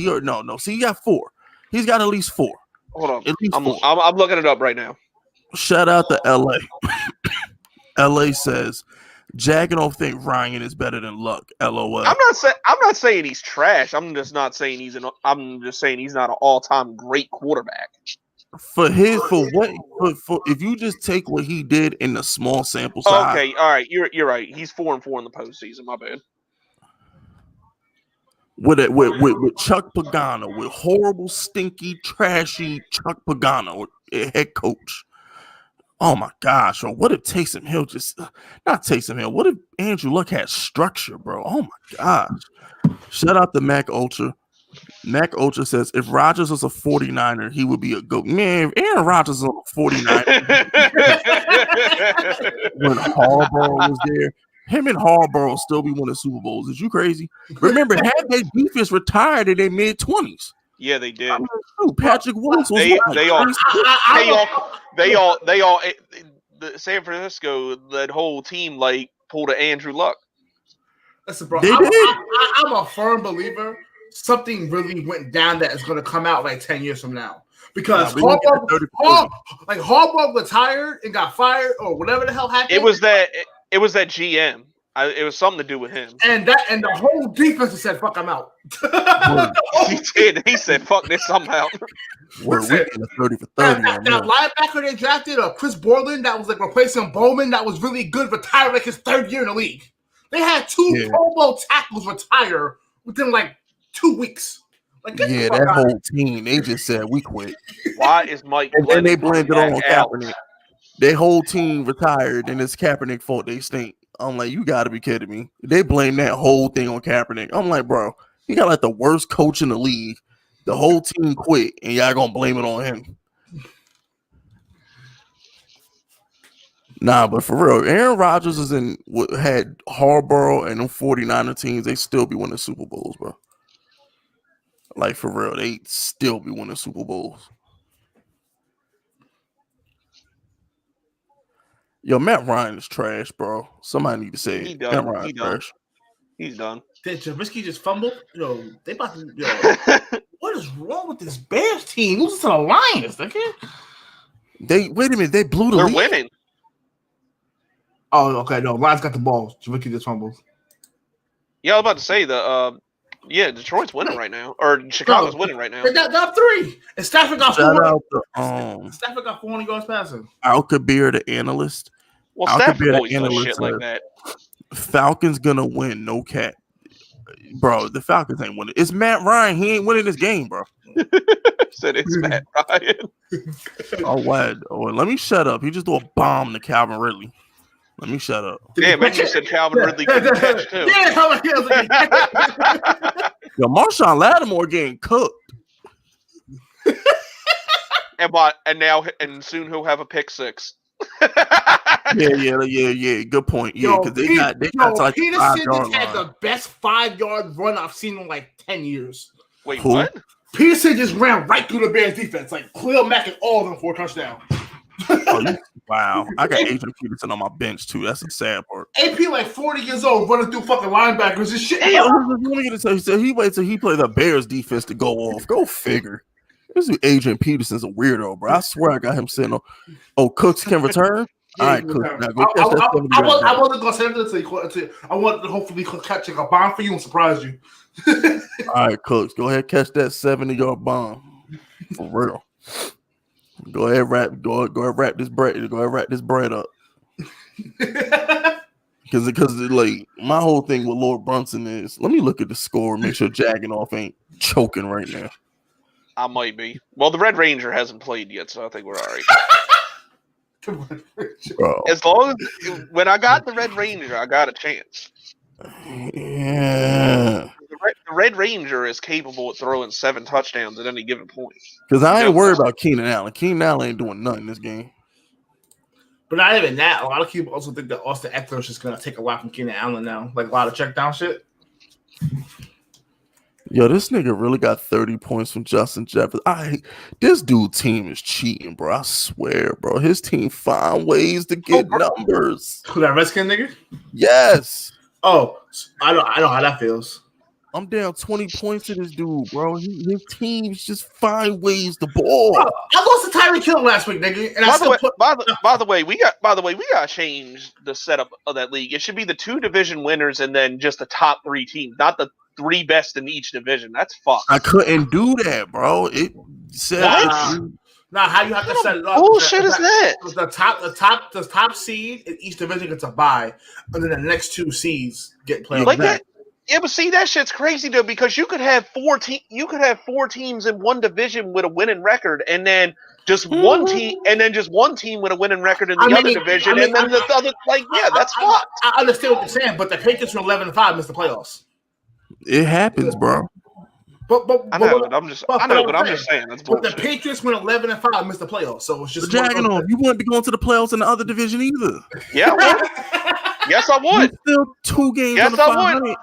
See, he got 4. He's got at least 4. Hold on. At least 4. I'm looking it up right now. Shout out to LA. LA says Jaganov think Ryan is better than Luck. LOL. I'm not saying he's trash. I'm just saying he's not an all-time great quarterback. If you just take what he did in the small sample size. Okay, all right, you're right. He's 4-4 in the postseason. My bad. With Chuck Pagano, with horrible, stinky, trashy Chuck Pagano, head coach. Oh my gosh! Or what if Taysom Hill not Taysom Hill? What if Andrew Luck had structure, bro? Oh my gosh! Shout out to Mac Ultra. Mac Ultra says if Rodgers was a 49er, he would be a GOAT. Man, if Aaron Rodgers was a 49er when Harbaugh was there, him and Harbaugh will still be winning Super Bowls. Is you crazy? Remember, had their defense retired in their mid-20s. Yeah, they did. Patrick Willis was the San Francisco, that whole team pulled an Andrew Luck. Listen, bro, I'm a firm believer something really went down that is going to come out 10 years from now. Because Harbaugh retired and got fired or whatever the hell happened. It was that GM. It was something to do with him. And the whole defense said, "Fuck, I'm out." He did. He said, "Fuck this, I'm out." We're in a 30 for 30. That linebacker they drafted, Chris Borland, that was replacing Bowman, that was really good, retired his 3rd year in the league. They had 2 Pro Bowl tackles retire within 2 weeks. That whole team, they just said we quit. Why is Mike? And then they blamed it on Kaepernick. Their whole team retired, and it's Kaepernick's fault they stink. I'm like, you got to be kidding me. They blame that whole thing on Kaepernick. I'm like, bro, he got the worst coach in the league. The whole team quit, and y'all gonna blame it on him. Nah, but for real, Aaron Rodgers had Harbaugh and them 49er teams. They still be winning Super Bowls, bro. For real, they still be winning Super Bowls. Yo, Matt Ryan is trash, bro. Somebody need to say it. Matt Ryan is trash. He's done. Did Trubisky just fumble? They about to. What is wrong with this Bears team? Losing to the Lions, wait a minute. They blew the lead. They're winning. Oh, okay. No, Lions got the ball. Trubisky just fumbled. Yeah, I was about to say Detroit's winning right now, or Chicago's winning right now. They got 3, and Stafford got 4. Stafford got 400 yards passing. Alcabir, the analyst. Well, Stafford always does shit like that. Falcons gonna win, no cap, bro. The Falcons ain't winning. It's Matt Ryan. He ain't winning this game, bro. Said it's Matt Ryan. Oh, what? Oh, let me shut up. He just threw a bomb to Calvin Ridley. Let me shut up. Damn, man, you said Calvin Ridley could catch too. Yo, Marshawn Lattimore getting cooked. And soon he'll have a pick 6. Yeah. Good point. Yeah, because they got Peterson had the best 5-yard run I've seen in 10 years. Wait, who? What? Peterson just ran right through the Bears defense, Khalil Mack and all of them for a touchdown. Wow, I got Adrian Peterson on my bench too. That's the sad part. AP 40 years old running through fucking linebackers and shit. He said he waits till he play the Bears defense to go off. Go figure. This is Adrian Peterson's a weirdo, bro. I swear I got him sitting on. Oh, Cooks can return. All right, Cooks. Now go catch that. I wasn't gonna say that. I wanted to hopefully catch a bomb for you and surprise you. All right, Cooks. Go ahead, catch that 70-yard bomb for real. Go ahead, wrap this bread up. Because my whole thing with Lord Brunson is, let me look at the score and make sure Jaganov ain't choking right now. I might be. Well, the Red Ranger hasn't played yet, so I think we're all right. Bro. As long as when I got the Red Ranger, I got a chance. Yeah. The Red Ranger is capable of throwing 7 touchdowns at any given point. Because I ain't worried about Keenan Allen. Keenan Allen ain't doing nothing this game. But not even that. A lot of people also think that Austin Eckler is just going to take a lot from Keenan Allen now. A lot of check down shit. Yo, this nigga really got 30 points from Justin Jefferson. This dude team is cheating, bro. I swear, bro. His team find ways to get numbers. Who, that Redskin nigga? Yes. Oh, I know how that feels. I'm down 20 points to this dude, bro. His teams just find ways to ball. Bro, I lost to Tyreek Hill last week, nigga, and by the way, we got to change the setup of that league. It should be the 2 division winners and then just the top 3 teams, not the 3 best in each division. That's fucked. I couldn't do that, bro. It said Nah, how you have to set it up? Bullshit is that? The top seed in each division gets a bye, and then the next 2 seeds get played. Like that. Yeah, but see, that shit's crazy though, because you could have 4 teams in one division with a winning record, and then just one team, with a winning record in the other division, and then the other. Like, yeah, that's fucked. I understand what you're saying, but the Patriots from 11-5 missed the playoffs. It happens, bro. I know, but I'm just saying. That's bullshit. But the Patriots went 11-5, missed the playoffs, so it's just dragging on. You wouldn't be going to the playoffs in the other division either. Yeah, I would. Yes, I would. You're still 2 games. Yes, on the I would.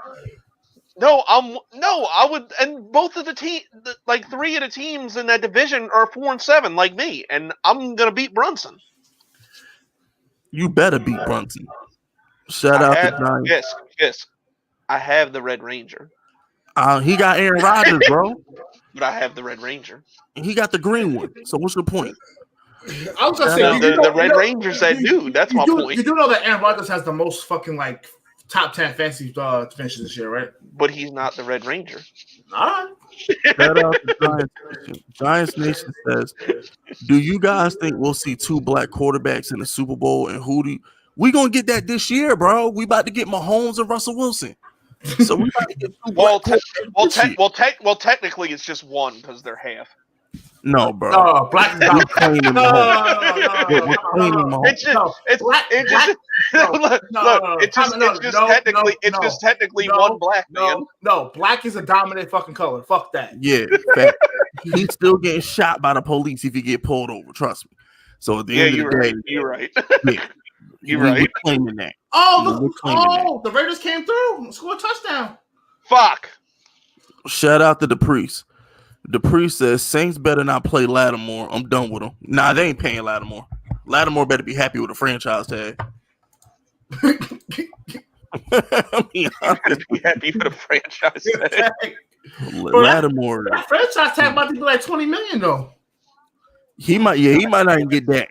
I would, and both of the team, like 3 of the teams in that division are 4-7, like me, and I'm gonna beat Brunson. You better beat Brunson. Shout out to Giants. Yes. I have the Red Ranger. He got Aaron Rodgers, bro. But I have the Red Ranger. He got the green one. So what's your point? I was gonna say the Red Ranger's that dude. That's my point. You do know that Aaron Rodgers has the most fucking like top 10 fantasy finishes this year, right? But he's not the Red Ranger. All right. Shout out to Giants Nation. Giants Nation says, do you guys think we'll see 2 black quarterbacks in the Super Bowl? And we gonna get that this year, bro? We about to get Mahomes and Russell Wilson. So we about to get 2 black well, technically it's just 1 because they're half. No, bro. No, black is We're claiming Mahomes. It's just technically one black man. No, black is a dominant fucking color. Fuck that. Yeah, fact. He's still getting shot by the police if he get pulled over. Trust me. So at the end of the day, you're right. Yeah, you're right. We're claiming that. The Raiders came through, scored a touchdown. Fuck. Shout out to the priest. The priest says Saints better not play Lattimore. I'm done with him. Nah, they ain't paying Lattimore. Lattimore better be happy with a franchise tag. Be happy with a franchise tag. Lattimore. That franchise tag about to be like $20 million though. He might not even get that.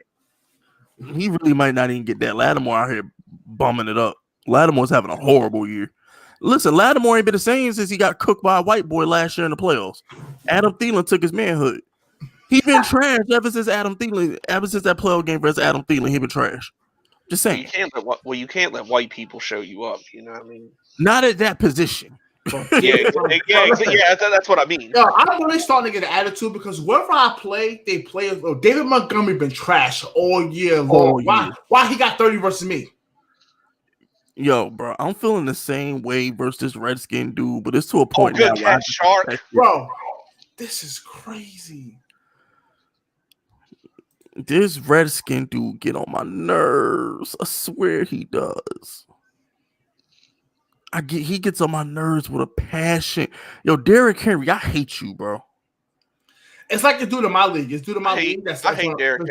He really might not even get that. Lattimore out here bumming it up. Lattimore's having a horrible year. Listen, Lattimore ain't been the same since he got cooked by a white boy last year in the playoffs. Adam Thielen took his manhood. He been trash ever since that playoff game versus Adam Thielen. He been trash. Just saying. You can't let white people show you up. You know what I mean? Not at that position. Yeah, that's what I mean. Yo, I'm really starting to get an attitude because wherever I play, they play. David Montgomery been trash all year long. Why he got 30 versus me? Yo, bro, I'm feeling the same way versus this Redskin dude, but it's to a point now. Shark. Bro, this is crazy. This Redskin dude get on my nerves. I swear he does. He gets on my nerves with a passion. Yo, Derrick Henry, I hate you, bro. It's like the dude in my league. It's dude in my league. I hate Derrick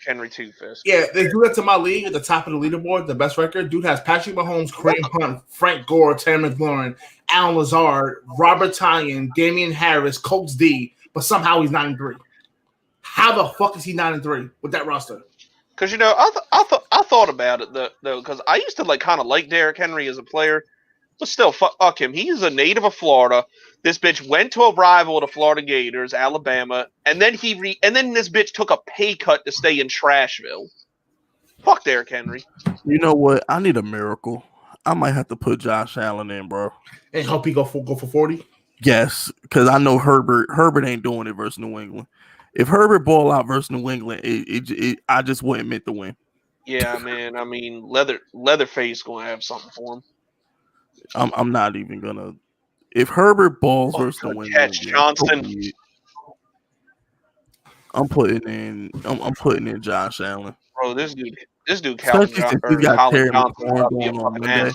Henry too, Fist. Yeah, they do that to my league at the top of the leaderboard, the best record. Dude has Patrick Mahomes, Kareem Hunt, Frank Gore, Terry McLaurin, Alan Lazard, Robert Tonyan, Damian Harris, Colts D, but somehow he's 9-3. How the fuck is he 9-3 with that roster? Because I thought about it though, because I used to kind of like Derrick Henry as a player, but still fuck him. He's a native of Florida. This bitch went to a rival of the Florida Gators, Alabama, and then this bitch took a pay cut to stay in Trashville. Fuck Derrick Henry. You know what? I need a miracle. I might have to put Josh Allen in, bro. And hope he go for 40? Yes, because I know Herbert ain't doing it versus New England. If Herbert ball out versus New England, I just wouldn't meant to win. Yeah, man. I mean, Leatherface gonna have something for him. I'm not even gonna. If Herbert balls versus New England, catch Johnson. I'm putting in Josh Allen. Bro, this dude Calvin Johnson going on Monday.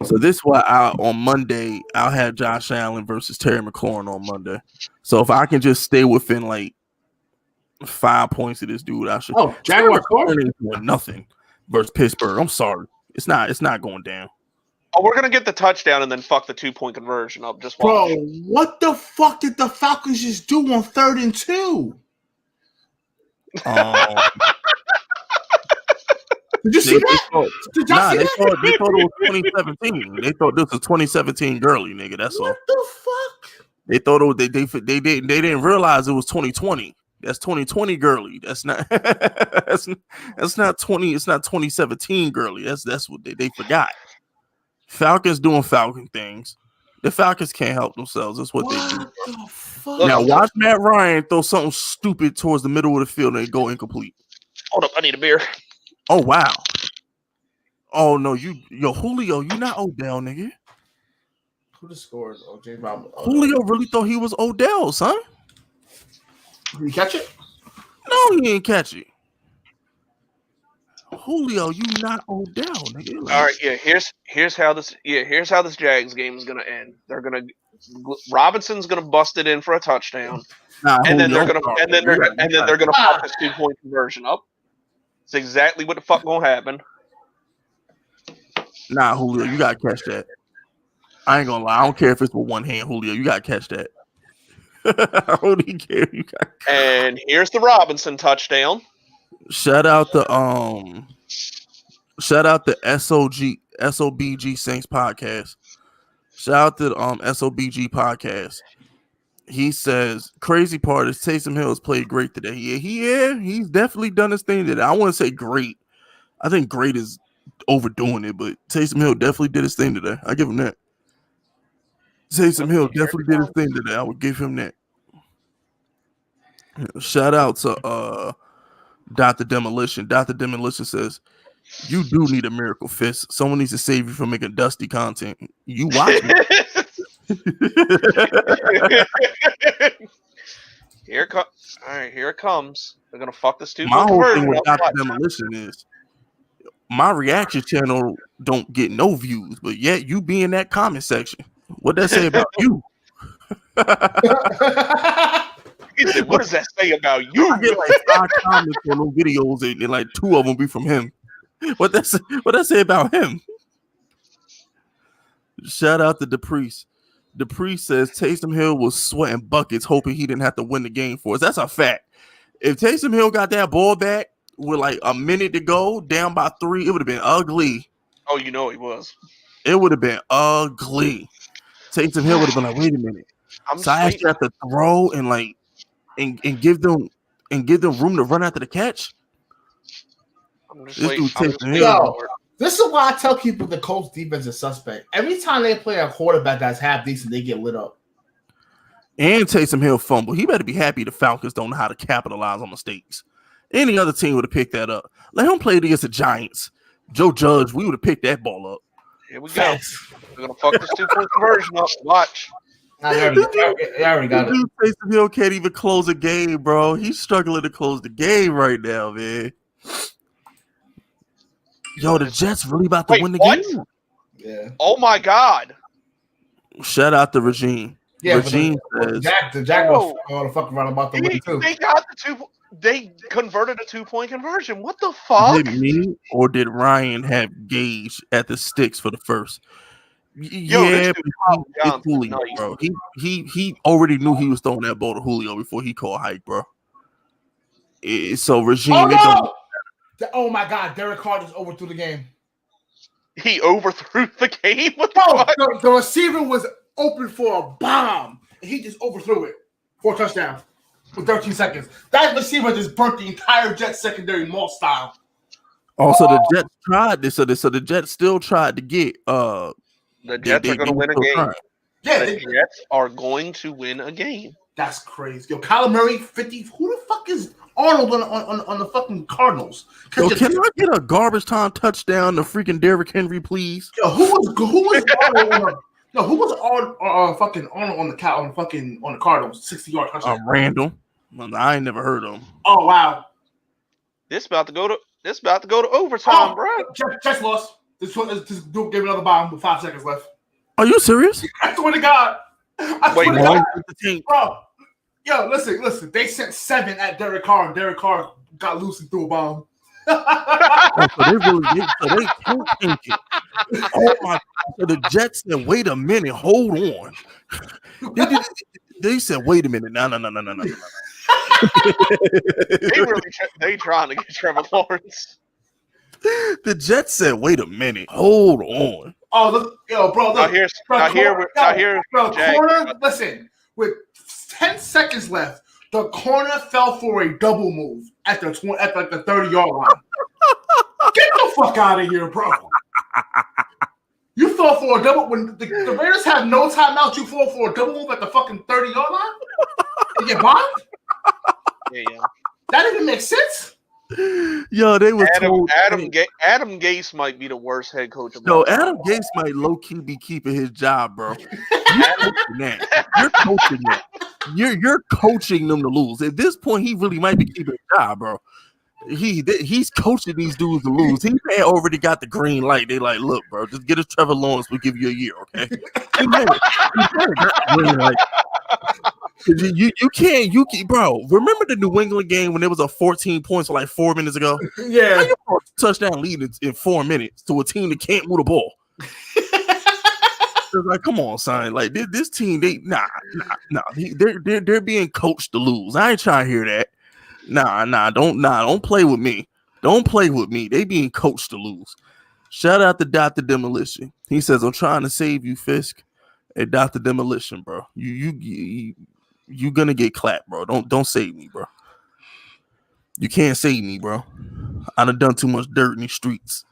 So this is why on Monday I'll have Josh Allen versus Terry McLaurin on Monday. So if I can just stay within like 5 points of this dude, I should. Oh, Jaguar McLaurin ain't doing nothing versus Pittsburgh. I'm sorry, it's not going down. Oh, we're gonna get the touchdown and then fuck the 2-point conversion up. Just watch. Bro, what the fuck did the Falcons just do on 3rd and 2? Did you see that? Did y'all see that? They thought it was 2017. They thought this was 2017 girly, nigga. That's all. What the fuck? They thought it was, they didn't realize it was 2020. That's 2020 girly. That's not that's not 20. It's not 2017 girly. That's what they forgot. Falcons doing Falcon things. The Falcons can't help themselves. That's what they do. The fuck? Now watch Matt Ryan throw something stupid towards the middle of the field and they go incomplete. Hold up, I need a beer. Oh wow. Oh no, Julio, you not Odell, nigga. Who just scored? Oh, James Brown. Julio really thought he was Odell, son. Did he catch it? No, he didn't catch it. Julio, you not Odell, nigga. Like, All right, here's how this Jags game is gonna end. Robinson's gonna bust it in for a touchdown, and then they're gonna fuck this 2-point conversion up. It's exactly what the fuck gonna happen. Nah, Julio, you gotta catch that. I ain't gonna lie. I don't care if it's with one hand, Julio. You gotta catch that. I don't even care. And here's the Robinson touchdown. Shout out the SOBG Saints podcast. Shout out to the SOBG podcast. He says crazy part is Taysom Hill has played great today. He's definitely done his thing today. I want to say great. I think great is overdoing it, but Taysom Hill definitely did his thing today. I give him that. Taysom Hill definitely did his thing today. I would give him that. Shout out to Dr. Demolition. Dr. Demolition says, you do need a miracle fist. Someone needs to save you from making dusty content. You watch me. Here it comes. They're gonna fuck this 2-point My whole conversion. thing with Dr. Demolition is my reaction channel don't get no views, but yet you be in that comment section. What that say about you? What does that say about you? I get like 5 comments on those videos, and like 2 of them be from him. What that say about him? Shout out to DePriest. DePriest says Taysom Hill was sweating buckets, hoping he didn't have to win the game for us. That's a fact. If Taysom Hill got that ball back with like a minute to go, down by 3, it would have been ugly. Oh, you know he was. It would have been ugly. Taysom Hill would have been like, wait a minute. So I actually have to throw and like and give them room to run after the catch. This is why I tell people the Colts defense is suspect. Every time they play a quarterback that's half decent, they get lit up. And Taysom Hill fumble. He better be happy the Falcons don't know how to capitalize on mistakes. Any other team would have picked that up. Let him play against the Giants. Joe Judge, we would have picked that ball up. Here we go. We're gonna fuck this 2-point conversion up. Watch. I already got it. Taysom Hill can't even close a game, bro. He's struggling to close the game right now, man. Yo, the Jets really about to win the game. Yeah. Oh my God. Shout out to Regine. Yeah, Regine says the Jack was the fuck around about the win too. They converted a 2-point conversion. What the fuck? Did me or did Ryan have Gage at the sticks for the first? Yeah, it's Julio, bro. He already knew he was throwing that ball to Julio before he called hike, bro. So Regine, oh my God, Derek Carr just overthrew the game. He overthrew the game? What the fuck? The receiver was open for a bomb, and he just overthrew it for a touchdown with 13 seconds. That receiver just burnt the entire Jets secondary mall style. Also, the Jets tried this, so the Jets still tried to get the Jets are going to win a game. Yeah, the Jets are going to win a game. That's crazy. Yo, Kyler Murray, 50. Who the fuck is Arnold on the fucking Cardinals? Yo, can I get a garbage time touchdown to freaking Derrick Henry, please? Yo, who was Arnold fucking Arnold on the Cardinals? 60-yard touchdown. Randall. I ain't never heard of him. Oh wow. This about to go to overtime, bro. Jets lost. Just give another bomb with 5 seconds left. Are you serious? I swear to God. Wait, bro. Yo, listen. They sent 7 at Derek Carr. And Derek Carr got loose and threw a bomb. Oh, so they can't think it. Oh my! So the Jets said, "Wait a minute, hold on." They said, "Wait a minute, no." They trying to get Trevor Lawrence. The Jets said, "Wait a minute, hold on." Oh, look, yo, bro, look. Corner, listen, with 10 seconds left, the corner fell for a double move at the 30-yard line. Get the fuck out of here, bro. You fell for a double when the Raiders have no timeout. You fall for a double move at the fucking 30-yard line and get bombed. Yeah. That didn't make sense. Yo, they were Adam Gase might be the worst head coach. Adam Gase might low key be keeping his job, bro. You're coaching that. You're coaching them to lose. At this point, he really might be keeping his job, bro. He's coaching these dudes to lose. He already got the green light. They like, look, bro, just get us Trevor Lawrence. We'll give you a year, okay? You can't, bro. Remember the New England game when there was a 14 points for like 4 minutes ago? Yeah, how you touchdown lead in 4 minutes to a team that can't move the ball? It's like, come on, son. Like this team, they're being coached to lose. I ain't trying to hear that. Don't play with me. Don't play with me. They being coached to lose. Shout out to Dr. Demolition. He says, I'm trying to save you, Fisk. Hey, Dr. Demolition, bro. You gonna get clapped, bro. Don't save me, bro. You can't save me, bro. I done done much dirt in these streets.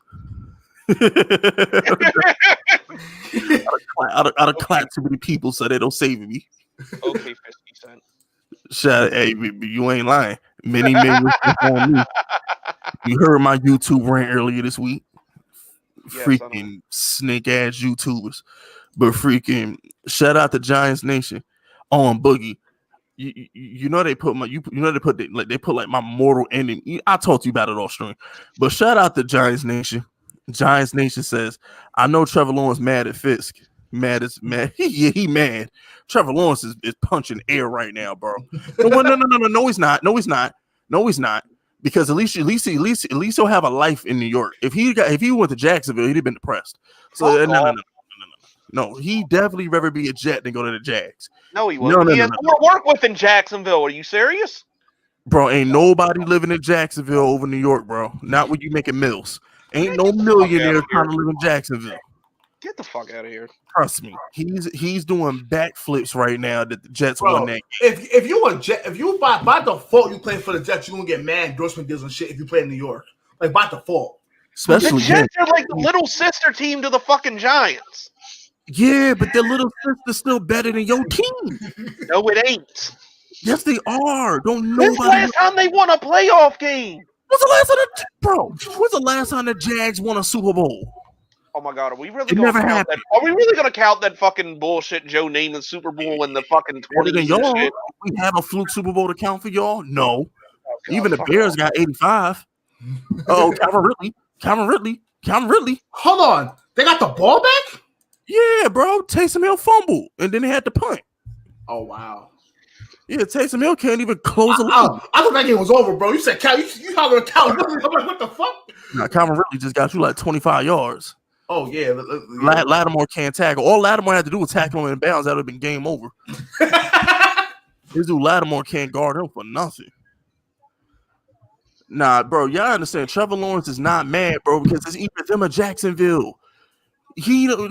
I'd clap too many people so they don't save me. Okay, 50 Cent. Shout out, hey, you ain't lying. Many men on me. You heard my YouTube rant earlier this week. Yes, freaking snake ass YouTubers. But freaking shout out to Giants Nation on Boogie. You know they put they put like my mortal enemy. I talked to you about it all stream. But shout out to Giants Nation. Giants Nation says, I know Trevor Lawrence mad at Fisk. Mad. He mad. Trevor Lawrence is punching air right now, bro. No, he's not. Because at least he'll have a life in New York. If he went to Jacksonville, he'd have been depressed. So no. He definitely rather be a Jet than go to the Jags. No, he wouldn't. He has more work with in Jacksonville. Are you serious? Bro, ain't nobody living in Jacksonville over New York, bro. Not when you making mills. Ain't no millionaire trying to live in Jacksonville. Get the fuck out of here. Trust me. He's doing backflips right now that the Jets won that game. If you a Jet, if you by default you play for the Jets, you're gonna get mad endorsement deals and shit if you play in New York. Like by default. Especially the Jets are like the little sister team to the fucking Giants. Yeah, but their little sister's still better than your team. No, it ain't. Yes, they are. When's the last time they won a playoff game? When's the last time the Jags won a Super Bowl? Oh my God, are we really going to count that? Are we really going to count that fucking bullshit Joe named the Super Bowl in the fucking 20s? Y'all, we have a fluke Super Bowl to count for y'all? No. Even the Bears got 85. Oh, Calvin Ridley. Hold on. They got the ball back? Yeah, bro. Taysom Hill fumbled, and then they had to punt. Oh, wow. Yeah, Taysom Hill can't even close the lead. I thought that game was over, bro. You said Cal. You talking about Cal? I'm like, what the fuck? Nah, Calvin Ridley just got you like 25 yards. Oh, yeah. Lattimore can't tackle. All Lattimore had to do was tackle him in bounds. That would have been game over. This dude Lattimore can't guard him for nothing. Nah, bro, y'all understand. Trevor Lawrence is not mad, bro, because it's either them or Jacksonville. He would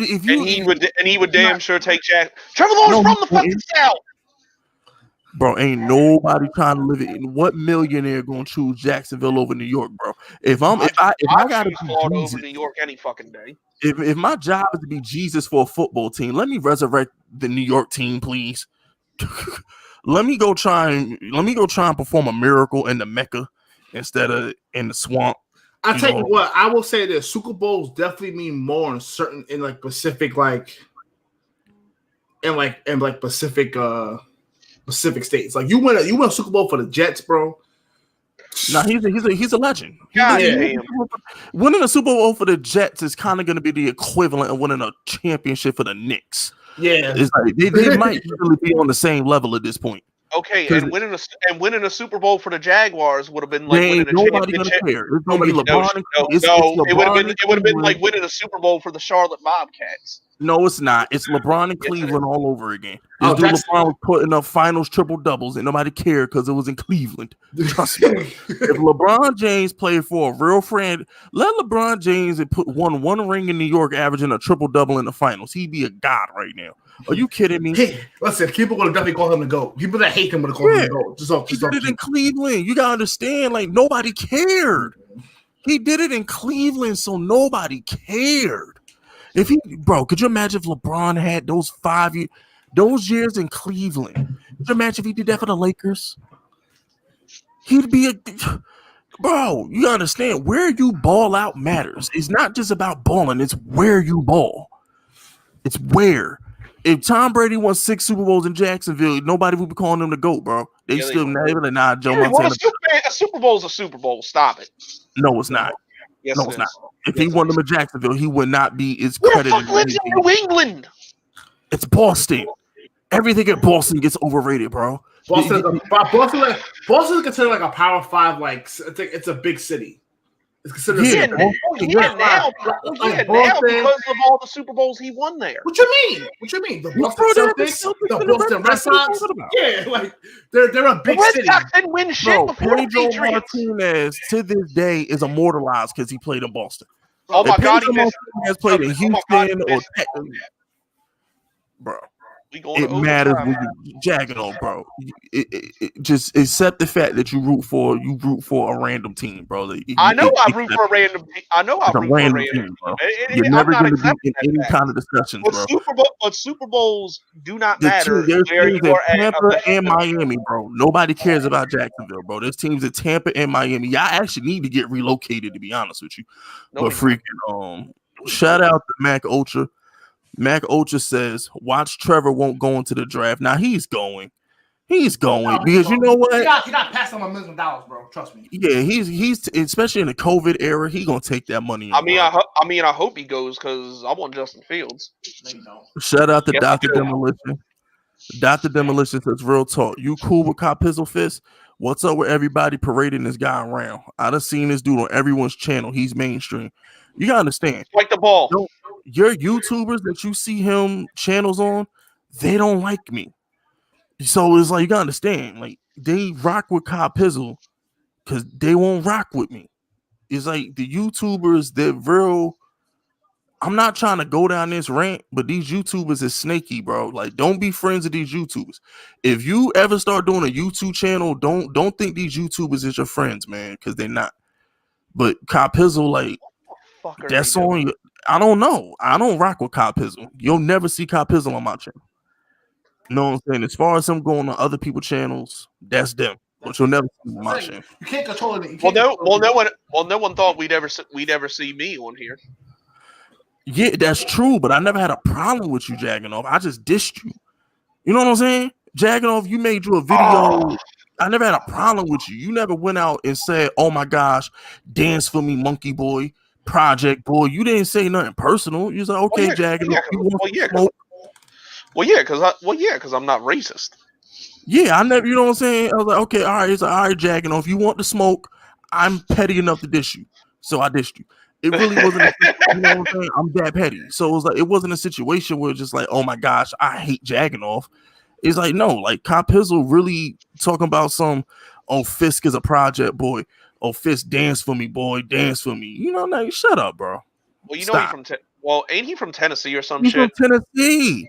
damn sure take Jack. Trevor Lawrence from the fucking South. Bro, ain't nobody trying to live it in. What millionaire gonna choose Jacksonville over New York, bro? If I gotta be Florida over New York any fucking day. If my job is to be Jesus for a football team, let me resurrect the New York team, please. Let me go try and perform a miracle in the Mecca instead of in the swamp. I tell you what, I will say this: Super Bowls definitely mean more in Pacific, Pacific states. Like you win a Super Bowl for the Jets, bro. Nah, he's a legend. Winning a Super Bowl for the Jets is kind of going to be the equivalent of winning a championship for the Knicks. Yeah, it's like they might really be on the same level at this point. Okay, and winning a Super Bowl for the Jaguars would have been like winning a nobody championship. gonna care. It's gonna be LeBron. It would have been like winning a Super Bowl for the Charlotte Bobcats. No, it's not. It's LeBron and Cleveland all over again. This dude LeBron was putting up finals triple doubles, and nobody cared because it was in Cleveland. Trust me. If LeBron James played for a real friend, let LeBron James and won one ring in New York, averaging a triple double in the finals. He'd be a god right now. Are you kidding me? Hey, listen, people would definitely call him the GOAT. People that hate him would call him the GOAT. He did it in Cleveland. You gotta understand, like nobody cared. He did it in Cleveland, so nobody cared. Could you imagine if LeBron had those years in Cleveland? Could you imagine if he did that for the Lakers? He'd be bro. You understand where you ball out matters. It's not just about balling; it's where you ball. It's where. If Tom Brady won 6 Super Bowls in Jacksonville, nobody would be calling him the GOAT, bro. They still not even Joe Montana. A Super Bowl is a Super Bowl. Stop it. No, it's not. Yes, no, it's not. If he won them in Jacksonville, he would not be as credited. Who the fuck lives in New England? It's Boston. Everything at Boston gets overrated, bro. Boston is considered like a Power 5. Like it's a big city. It's considered now because of all the Super Bowls he won there. What you mean? The Boston Celtics, the Boston Red Sox. Yeah, like they're a big city. The Red Sox didn't win shit before the Patriots. Martinez to this day is immortalized because he played in Boston. Oh my God, he has played in Houston or Texas, bro. It matters when you jagging on, bro. It just accept the fact that you root for a random team, bro. I know I root for a random team. I know I root for a random team, bro. You're never going to be in any kind of discussions, bro. But Super Bowls do not matter. There's teams at Tampa and Miami, bro. Nobody cares about Jacksonville, bro. There's teams at Tampa and Miami. Y'all actually need to get relocated, to be honest with you. But freaking shout out to Mac Ultra. Mac Ultra says, watch Trevor won't go into the draft. Now he's going. Because you know what? He got passed on $1 million, bro. Trust me. Yeah, he's especially in the COVID era, he gonna take that money. I hope he goes because I want Justin Fields. Shout out to Dr. Demolition. Dr. Demolition says, real talk. You cool with Cop Pizzle Fist? What's up with everybody parading this guy around? I done seen this dude on everyone's channel. He's mainstream. You gotta understand. Like the ball. Your YouTubers that you see him channels on, they don't like me. So it's like you gotta understand, like they rock with Kyle Pizzle because they won't rock with me. It's like the YouTubers, they're real. I'm not trying to go down this rant, but these YouTubers is snaky, bro. Like, don't be friends with these YouTubers. If you ever start doing a YouTube channel, don't think these YouTubers is your friends, man, because they're not. But Kyle Pizzle, like, that's on you. I don't know. I don't rock with Kyle Pizzle. You'll never see Kyle Pizzle on my channel. You know what I'm saying? As far as him going on other people's channels, that's them. But you'll never see my channel. You can't control it. No one thought we'd ever see me on here. Yeah, that's true. But I never had a problem with you jagging off. I just dissed you. You know what I'm saying? Jagging off. You made you a video. Oh. I never had a problem with you. You never went out and said, "Oh my gosh, dance for me, monkey boy." Project boy, you didn't say nothing personal. You was like, okay, Jagging. Because I'm not racist. Yeah, I never. You know what I'm saying? I was like, okay, all right. It's like, all right, Jagging. If you want to smoke, I'm petty enough to dish you, so I dished you. It really wasn't. You know what I'm saying? I'm that petty, so it was like it wasn't a situation where it's just like, oh my gosh, I hate Jagging off. It's like no, like Cop Pizzle really talking about some. Oh, Fisk is a project boy. Oh, Fist, dance for me, boy, dance for me. You know, now shut up, bro. Well, you know, ain't he from Tennessee or some He's shit? From Tennessee.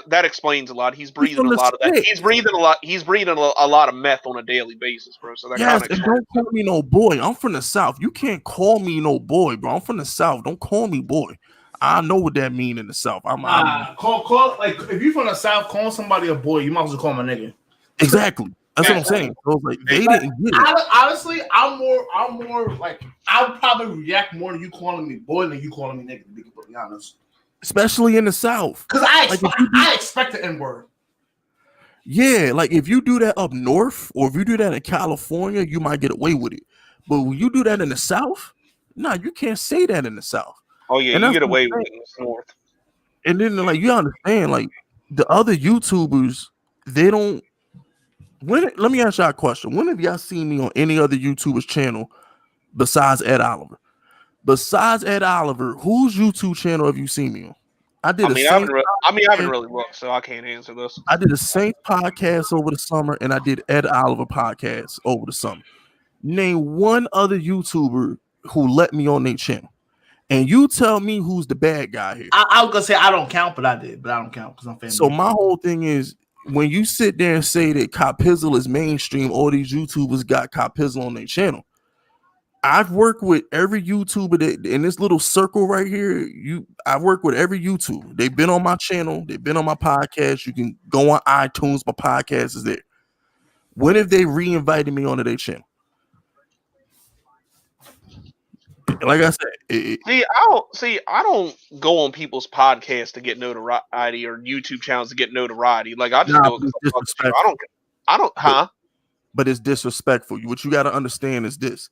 That explains a lot. He's breathing a lot of that. He's breathing a lot of meth on a daily basis, bro. So that and don't call me no boy. I'm from the South. You can't call me no boy, bro. I'm from the South. Don't call me boy. I know what that mean in the South. Call like if you from the South, calling somebody a boy, you might as well call him a nigga. Exactly. That's what I'm saying. So like they didn't get it. Honestly, I'm more like I would probably react more to you calling me boy than you calling me nigga, to be completely honest. Especially in the South. Because I expect the N-word. Yeah, like if you do that up north or if you do that in California, you might get away with it. But when you do that in the South, you can't say that in the South. Oh yeah, you get away with it in the North. And then like you understand, like the other YouTubers, they don't Let me ask y'all a question. When have y'all seen me on any other YouTuber's channel besides Ed Oliver? Besides Ed Oliver, whose YouTube channel have you seen me on? I haven't really looked, so I can't answer this. I did a Saints podcast over the summer, and I did Ed Oliver podcast over the summer. Name one other YouTuber who let me on their channel, and you tell me who's the bad guy here. I was gonna say I don't count, but I did, but I don't count because I'm famous. So my whole thing is, when you sit there and say that Cop Pizzle is mainstream, all these YouTubers got Cop Pizzle on their channel. I've worked with every YouTuber that in this little circle right here. I've worked with every YouTuber. They've been on my channel. They've been on my podcast. You can go on iTunes. My podcast is there. When have they re-invited me onto their channel? Like I said, I don't go on people's podcasts to get notoriety or YouTube channels to get notoriety. Like I just do it because I don't. But it's disrespectful. What you got to understand is this.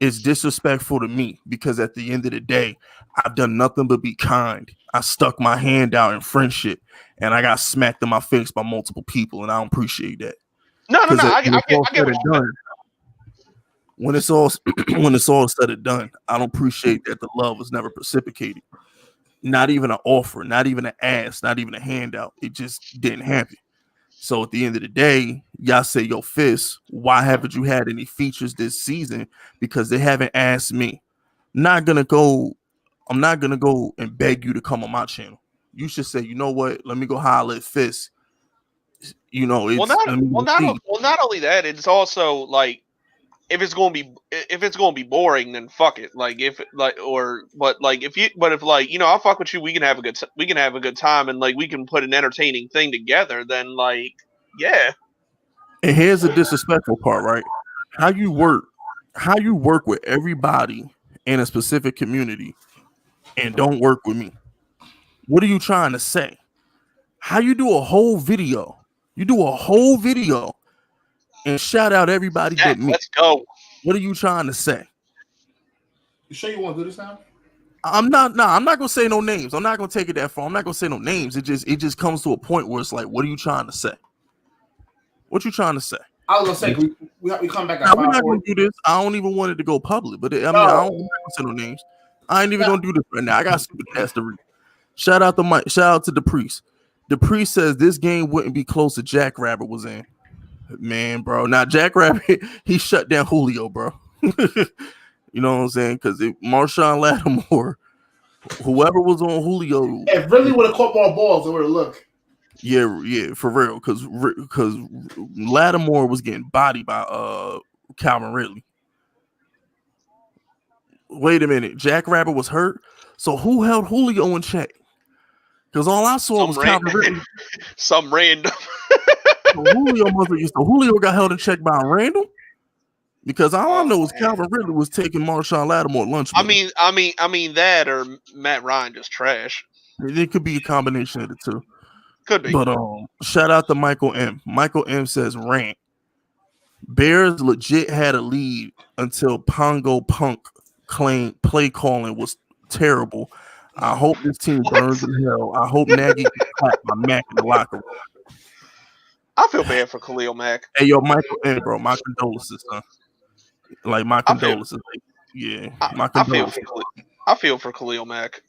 It's disrespectful to me because at the end of the day, I've done nothing but be kind. I stuck my hand out in friendship, and I got smacked in my face by multiple people, and I don't appreciate that. No. I get what you're saying. When it's all said and done, I don't appreciate that the love was never reciprocated. Not even an offer, not even an ask, not even a handout. It just didn't happen. So at the end of the day, y'all say, yo, Fist, why haven't you had any features this season? Because they haven't asked me. I'm not gonna go and beg you to come on my channel. You should say, you know what? Let me go holler at Fist. You know, it's not only that, it's also like if it's gonna be boring, then fuck it. Like if I'll fuck with you, we can have a good time, and like we can put an entertaining thing together. Then like, yeah. And here's the disrespectful part, right? How you work with everybody in a specific community, and don't work with me. What are you trying to say? How you do a whole video? You do a whole video and shout out everybody but me. Let's go. What are you trying to say? You sure you want to do this now? I'm not gonna say no names. I'm not gonna take it that far. I'm not gonna say no names. It just comes to a point where it's like, what are you trying to say? What you trying to say? I was gonna say we come back. We're not gonna do this. I don't even want it to go public, but I'm not gonna say no names. I ain't even gonna do this right now. I got stupid ass to read. Shout out to Mike. Shout out to the priest. The priest says this game wouldn't be close if Jackrabbit was in. Man, bro. Now Jackrabbit, he shut down Julio, bro. You know what I'm saying? Because Marshawn Lattimore, whoever was on Julio, it really would have caught more balls, it would have looked. Yeah, for real. Because Lattimore was getting bodied by Calvin Ridley. Wait a minute, Jackrabbit was hurt. So who held Julio in check? Because all I saw was Calvin Ridley. Some random. Julio got held in check by Randall. Because all I know is Calvin Ridley was taking Marshawn Lattimore lunch. I mean that or Matt Ryan just trash. It could be a combination of the two. Could be. But shout out to Michael M. Michael M says rant. Bears legit had a lead until Pongo Punk claimed play calling was terrible. I hope this team burns in hell. I hope Nagy gets clapped by Mac in the locker room. I feel bad for Khalil Mack. Hey, yo, Michael M, bro, my condolences, son. Like, my condolences. My condolences. I feel for Khalil Mack.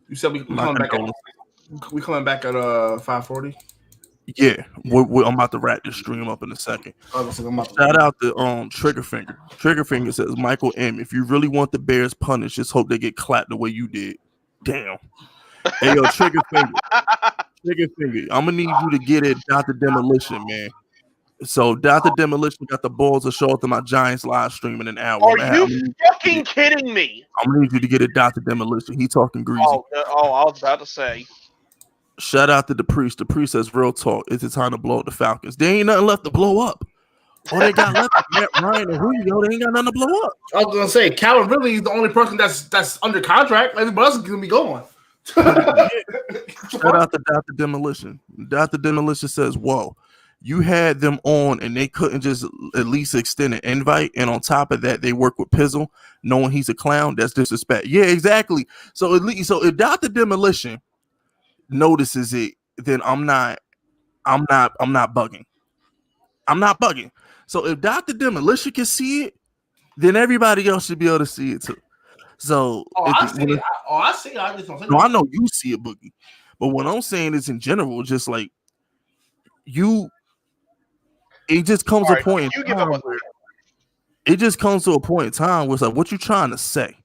You said we coming back at 5:40? Yeah, I'm about to wrap this stream up in a second. Shout out to Triggerfinger. Triggerfinger says, Michael M, if you really want the Bears punished, just hope they get clapped the way you did. Damn. Hey, yo, Triggerfinger. I'm gonna need you to get it, Dr. Demolition, man. So Dr. Demolition got the balls to show up to my Giants live stream in an hour. Are you fucking kidding me? I'm gonna need you to get it, Dr. Demolition. He talking greasy. Oh, I was about to say. Shout out to the priest. The priest says, real talk. It's the time to blow up the Falcons. There ain't nothing left to blow up. All they got left is Matt Ryan and Julio. They ain't got nothing to blow up. I was gonna say, Calvin Ridley is the only person that's under contract. Everybody else is gonna be going. Shout out to Dr. Demolition. Dr. Demolition says, whoa, you had them on and they couldn't just at least extend an invite. And on top of that, they work with Pizzle, knowing he's a clown. That's disrespect. Yeah, exactly. So if Dr. Demolition notices it, then I'm not bugging. I'm not bugging. So if Dr. Demolition can see it, then everybody else should be able to see it too. So I see it. I see it. I just don't say no, I know you see it, Boogie. But what I'm saying is in general, just like you, it just comes to a point in time where it just comes to a point in time where it's like, what you trying to say?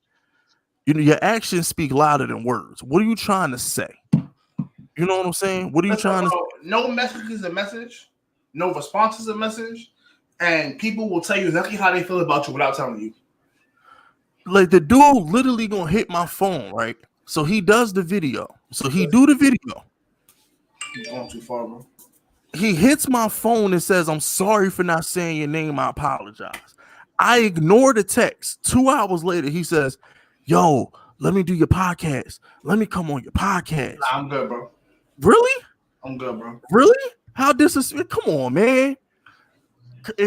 You know, your actions speak louder than words. What are you trying to say? You know what I'm saying? What are you trying to say? No message is a message. No response is a message. And people will tell you exactly how they feel about you without telling you. Like the dude literally gonna hit my phone, right? So he does the video. So he do the video. You're going too far, bro. He hits my phone and says, "I'm sorry for not saying your name. I apologize." I ignore the text. 2 hours later, he says, "Yo, let me do your podcast. Let me come on your podcast." Nah, I'm good, bro. Really? I'm good, bro. Really? How disrespectful? Come on, man.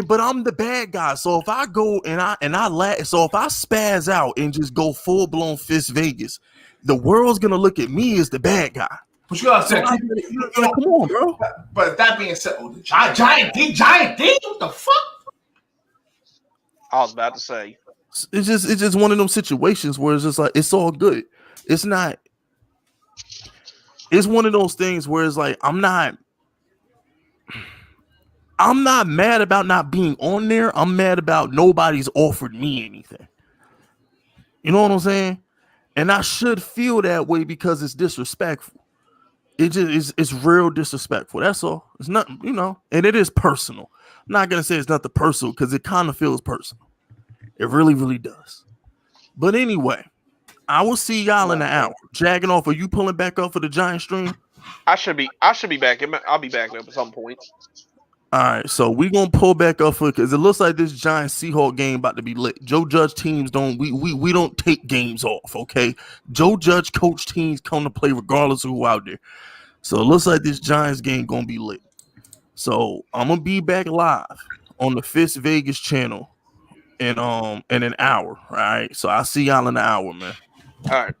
But I'm the bad guy. So if I go and I laugh, so if I spaz out and just go full blown fist Vegas, the world's gonna look at me as the bad guy. But you gotta say, come on, bro. But that being said, the giant D, what the fuck? I was about to say. It's just one of those situations where it's just like it's all good. It's not. It's one of those things where it's like I'm not mad about not being on there. I'm mad about nobody's offered me anything. You know what I'm saying? And I should feel that way because it's disrespectful. It just is. It's real disrespectful. That's all. It's not, you know, and it is personal. I'm not gonna say it's nothing personal because it kind of feels personal. It really, really does. But anyway, I will see y'all in an hour. Jagging off. Are you pulling back up for the Giant stream? I should be back. I'll be back up at some point. All right, so we're gonna pull back up for because it looks like this Giant Seahawks game about to be lit. Joe Judge teams don't we don't take games off, okay? Joe Judge coach teams come to play regardless of who out there. So it looks like this Giants game gonna be lit. So I'm gonna be back live on the Fist Vegas channel in an hour. All right. So I'll see y'all in an hour, man. All right.